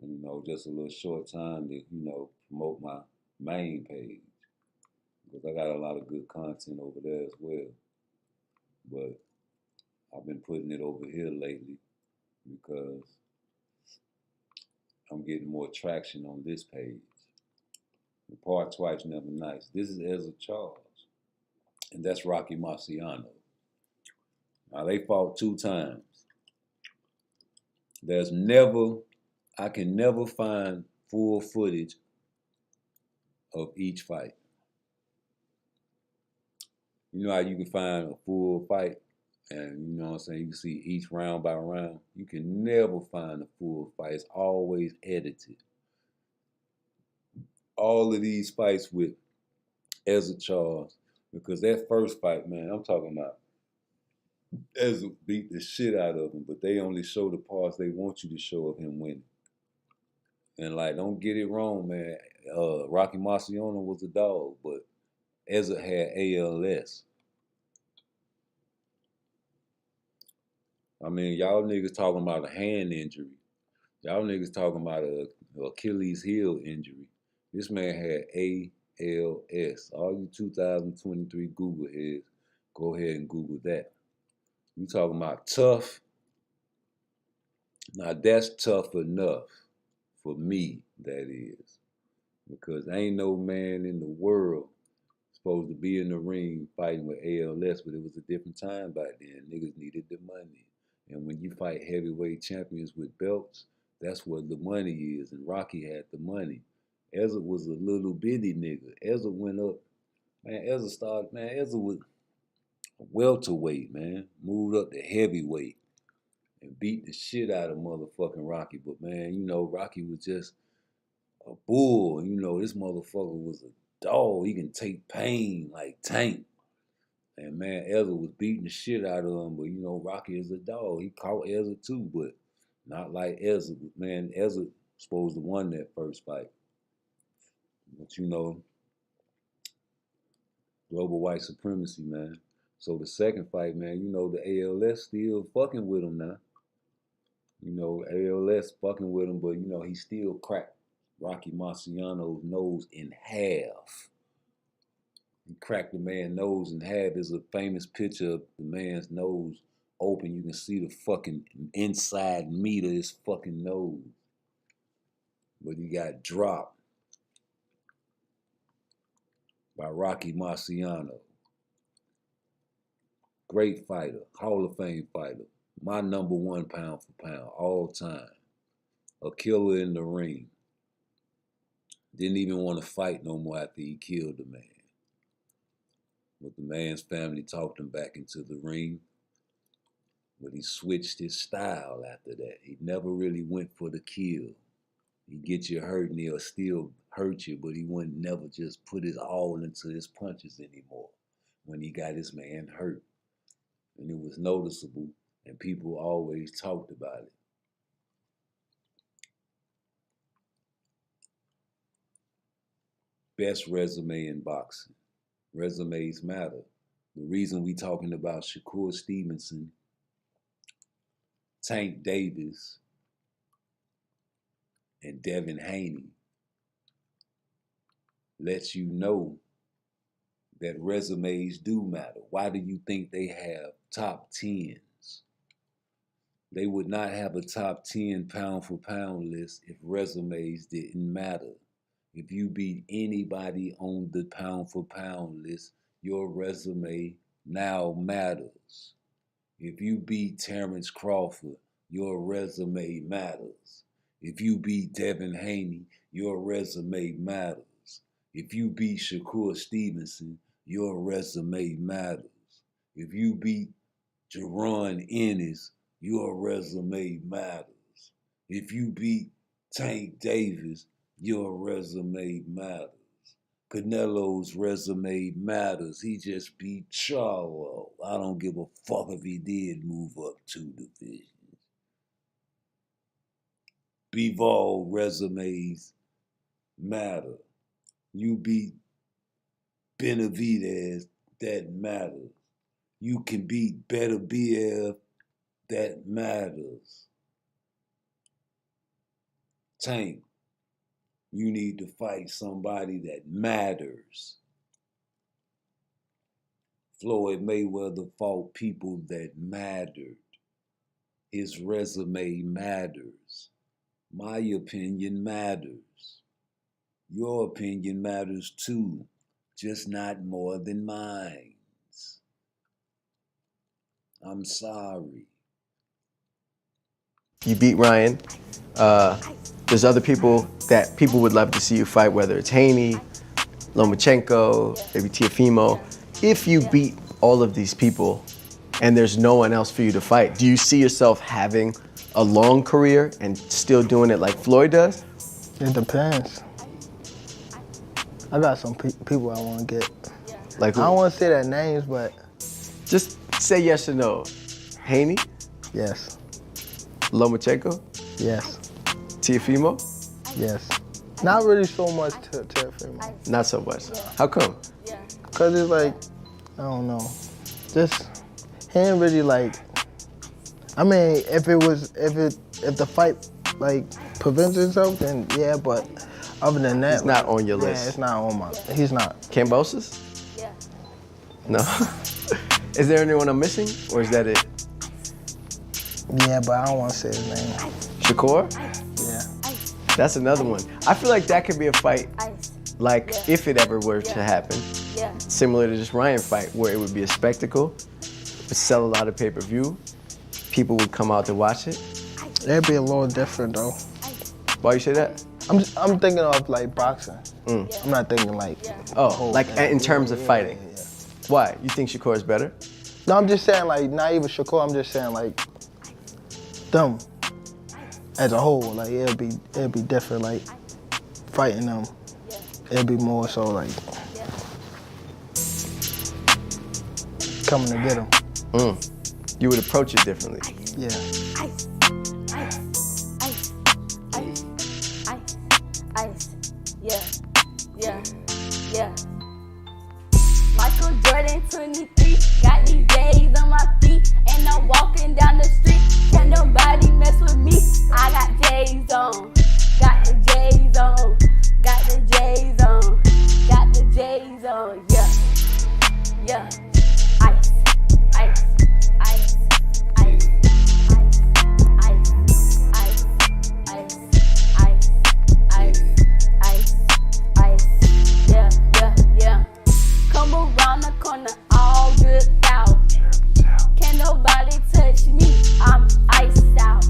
And, you know, just a little short time to, you know, promote my main page. Because I got a lot of good content over there as well. But I've been putting it over here lately because I'm getting more traction on this page. The PARTTWICE never nice. This is Ezra Charles. And that's Rocky Marciano. Now, they fought 2 times. I can never find full footage of each fight. You know how you can find a full fight and, you know what I'm saying, you can see each round by round. You can never find a full fight. It's always edited. All of these fights with Ezra Charles, because that first fight, man, I'm talking about Ezra beat the shit out of him, but they only show the parts they want you to show of him winning. And like, don't get it wrong, man. Rocky Marciano was a dog, but Ezra had ALS. I mean, y'all niggas talking about a hand injury. Y'all niggas talking about a Achilles heel injury. This man had ALS. All you 2023 Google heads, go ahead and Google that. You talking about tough? Now that's tough enough for me, that is. Because ain't no man in the world supposed to be in the ring fighting with ALS, but it was a different time back then. Niggas needed the money. And when you fight heavyweight champions with belts, that's where the money is. And Rocky had the money. Ezra was a little bitty nigga. Ezra went up, man, Ezra was a welterweight, man. Moved up to heavyweight and beat the shit out of motherfucking Rocky. But man, you know, Rocky was just a bull. You know, this motherfucker was a dog. He can take pain like Tank. And man, Ezra was beating the shit out of him, but you know, Rocky is a dog. He caught Ezra too, but not like Ezra. Man, Ezra supposed to won that first fight. But you know, Global white supremacy, man. So the second fight, man, you know, the ALS still fucking with him now. You know, ALS fucking with him, but, you know, he still cracked Rocky Marciano's nose in half. He cracked the man's nose in half. There's a famous picture of the man's nose open. You can see the fucking inside meat of his fucking nose. But he got dropped by Rocky Marciano. Great fighter, Hall of Fame fighter. My number one pound for pound, all time. A killer in the ring. Didn't even want to fight no more after he killed the man. But the man's family talked him back into the ring. But he switched his style after that. He never really went for the kill. He'd get you hurt and he'll still hurt you, but he wouldn't never just put his all into his punches anymore when he got his man hurt. And it was noticeable, and people always talked about it. Best resume in boxing. Resumes matter. The reason we talking about Shakur Stevenson, Tank Davis, and Devin Haney lets you know that resumes do matter. Why do you think they have top 10s? They would not have a top 10 pound for pound list if resumes didn't matter. If you beat anybody on the pound for pound list, your resume now matters. If you beat Terrence Crawford, your resume matters. If you beat Devin Haney, your resume matters. If you beat Shakur Stevenson, your resume matters. If you beat Jaron Ennis, your resume matters. If you beat Tank Davis, your resume matters. Canelo's resume matters. He just beat Charlo. I don't give a fuck if he did move up 2 divisions. Bivol resumes matter. You beat Benavidez, that matters. You can beat Beterbiev, that matters. Tank, you need to fight somebody that matters. Floyd Mayweather fought people that mattered. His resume matters. My opinion matters. Your opinion matters too, just not more than mine. I'm sorry. You beat Ryan. There's other people that people would love to see you fight, whether it's Haney, Lomachenko, maybe Teofimo. If you beat all of these people and there's no one else for you to fight, do you see yourself having a long career and still doing it like Floyd does? It depends. I got some people I want to get. Like who? I don't want to say their names, but just say yes or no. Haney? Yes. Lomachenko? Yes. Teofimo? Yes. Not really so much Teofimo. Not so much. How come? Cause it's like, I don't know. Just he ain't really like. I mean, if the fight like prevents itself, then yeah. But other than that, it's not on your list. Yeah, it's not on my. He's not. Kambosos? Yeah. No. Is there anyone I'm missing, or is that it? Yeah, but I don't want to say his name. Shakur? Yeah. That's another one. I feel like that could be a fight, like if it ever were to happen, similar to this Ryan fight, where it would be a spectacle, would sell a lot of pay-per-view, people would come out to watch it. That'd be a little different though. Why you say that? I'm thinking of like boxing. I'm not thinking like. Oh, like in terms of fighting. Yeah. Why? You think Shakur is better? No, I'm just saying like not even Shakur. I'm just saying like them as a whole. Like it'll be different. Like fighting them, it'll be more so like coming to get them. You would approach it differently. Yeah. Michael Jordan 23, got these J's on my feet, and I'm walking down the street. Can't nobody mess with me. I got J's on, got the J's on, got the J's on, got the J's on, yeah, yeah. Ice, ice, ice, ice, ice, ice, ice, ice, ice, ice, ice, yeah, yeah, yeah. Come around the corner, all good out. Can't nobody touch me, I'm iced out.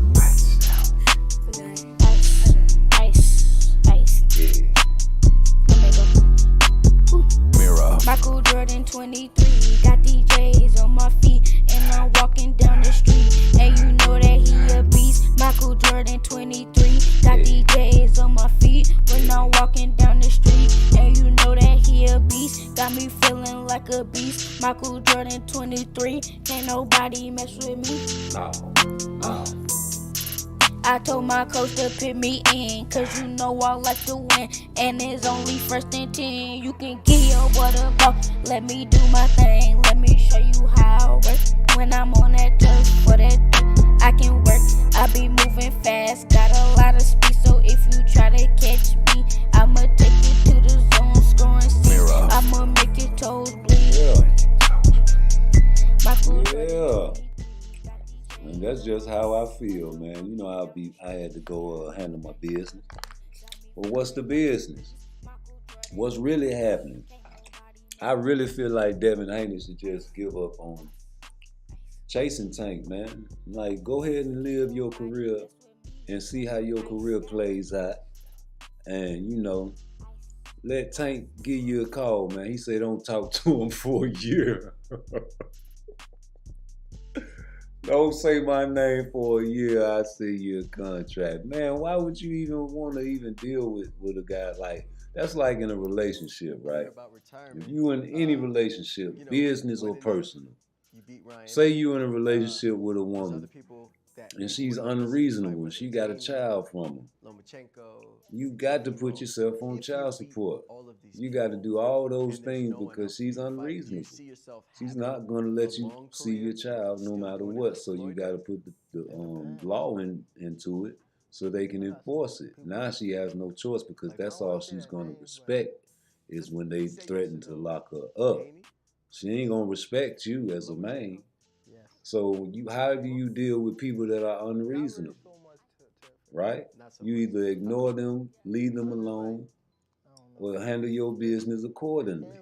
Ice, ice. Mirror. Michael Jordan 23, got DJs on my feet, and I'm walking down the street, and you know that he a beast. Michael Jordan 23, got DJs on my feet, when I'm walking down the street, and you know that he a beast. Got me feeling like a beast. Michael Jordan 23, can't nobody mess with me. No. I told my coach to put me in, cause you know I like to win, and it's only first and 10. You can get your water ball, let me do my thing, let me show you how I work. When I'm on that turf for that I can work, I be moving fast, got a lot of speed, so if you try to catch me, I'ma take you to the zone, scoring six, I'ma make your toes bleed. Yeah. And that's just how I feel, man. You know, I had to go handle my business. But what's the business? What's really happening? I really feel like Devin Haney should just give up on chasing Tank, man. Like, go ahead and live your career and see how your career plays out. And, you know, let Tank give you a call, man. He said don't talk to him for a year. Don't say my name for a year, I see your contract. Man, why would you even want to even deal with a guy like, that's like in a relationship, right? If you in any relationship, business or personal, say you in a relationship with a woman and she's unreasonable, she got a child from him. You got to put yourself on child support. You got to do all those things because she's unreasonable. She's not going to let you see your child no matter what. So you got to put the law into it so they can enforce it. Now she has no choice because that's all she's going to respect is when they threaten to lock her up. She ain't going to respect you as a man. So how do you deal with people that are unreasonable, right? You either ignore them, leave them alone, or handle your business accordingly.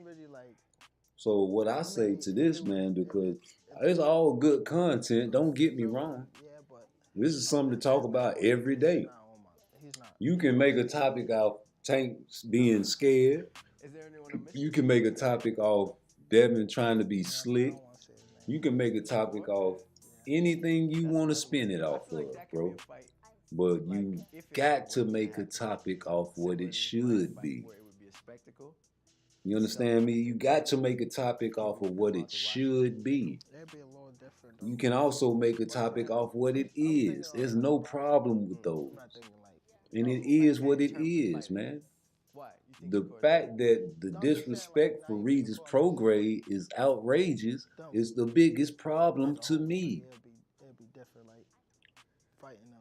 So what I say to this, man, because it's all good content, don't get me wrong. This is something to talk about every day. You can make a topic of Tank being scared. You can make a topic of Devin trying to be slick. You can make a topic off anything you want to spin it off of, bro. But you got to make a topic off what it should be. You understand me? You got to make a topic off of what it should be. You can also make a topic off what it is. There's no problem with those. And it is what it is, man. The fact that the disrespect for Regis Prograde is outrageous is the biggest problem to me.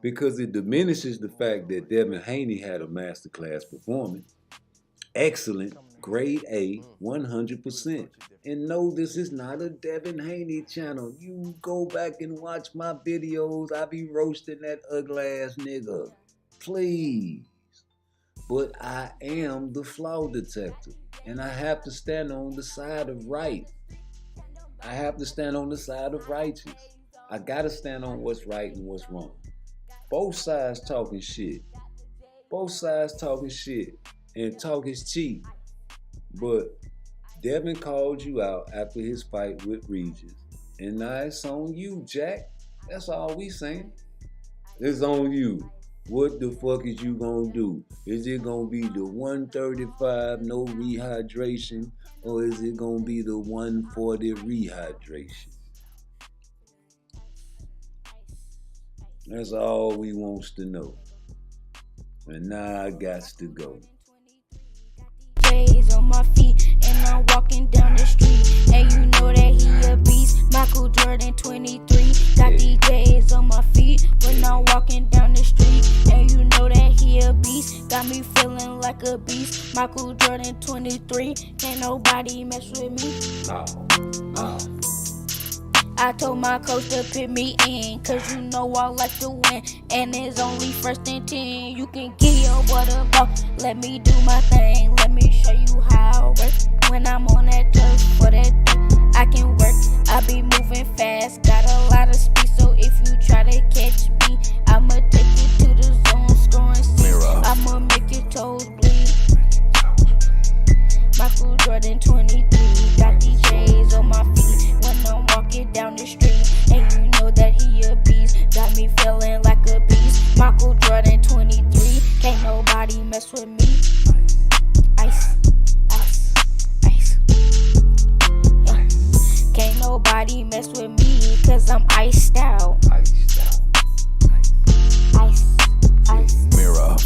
Because it diminishes the fact that Devin Haney had a masterclass performance. Excellent, grade A, 100%. And no, this is not a Devin Haney channel. You go back and watch my videos. I be roasting that ugly ass nigga. Please. But I am the flaw detector, and I have to stand on the side of right. I have to stand on the side of righteous. I gotta stand on what's right and what's wrong. Both sides talking shit. Both sides talking shit, and talk is cheap. But Devin called you out after his fight with Regis, and now it's on you, Jack. That's all we saying. It's on you. What the fuck is you gonna do? Is it gonna be the 135 no rehydration, or is it gonna be the 140 rehydration? That's all we wants to know. And now I got to go. J's on my feet, and I'm walking down the street, and I told my coach to put me in, cause you know I like to win. And it's only 1st and 10. You can get your water ball. Let me do my thing. Let me show you how I work. When I'm on that turf for that I can work. I be moving fast, got a lot of speed. So if you try to catch me, I'ma take you to the zone, scoring six. I'ma make your toes bleed. Michael Jordan 23, got these J's on my feet when I'm walking down the street, and you know that he a beast, got me feeling like a beast. Michael Jordan 23, can't nobody mess with me. Ice, ice, ice. Yeah. Can't nobody mess with me, cause I'm iced out. Ice, ice. Mirror.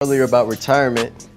Earlier about retirement,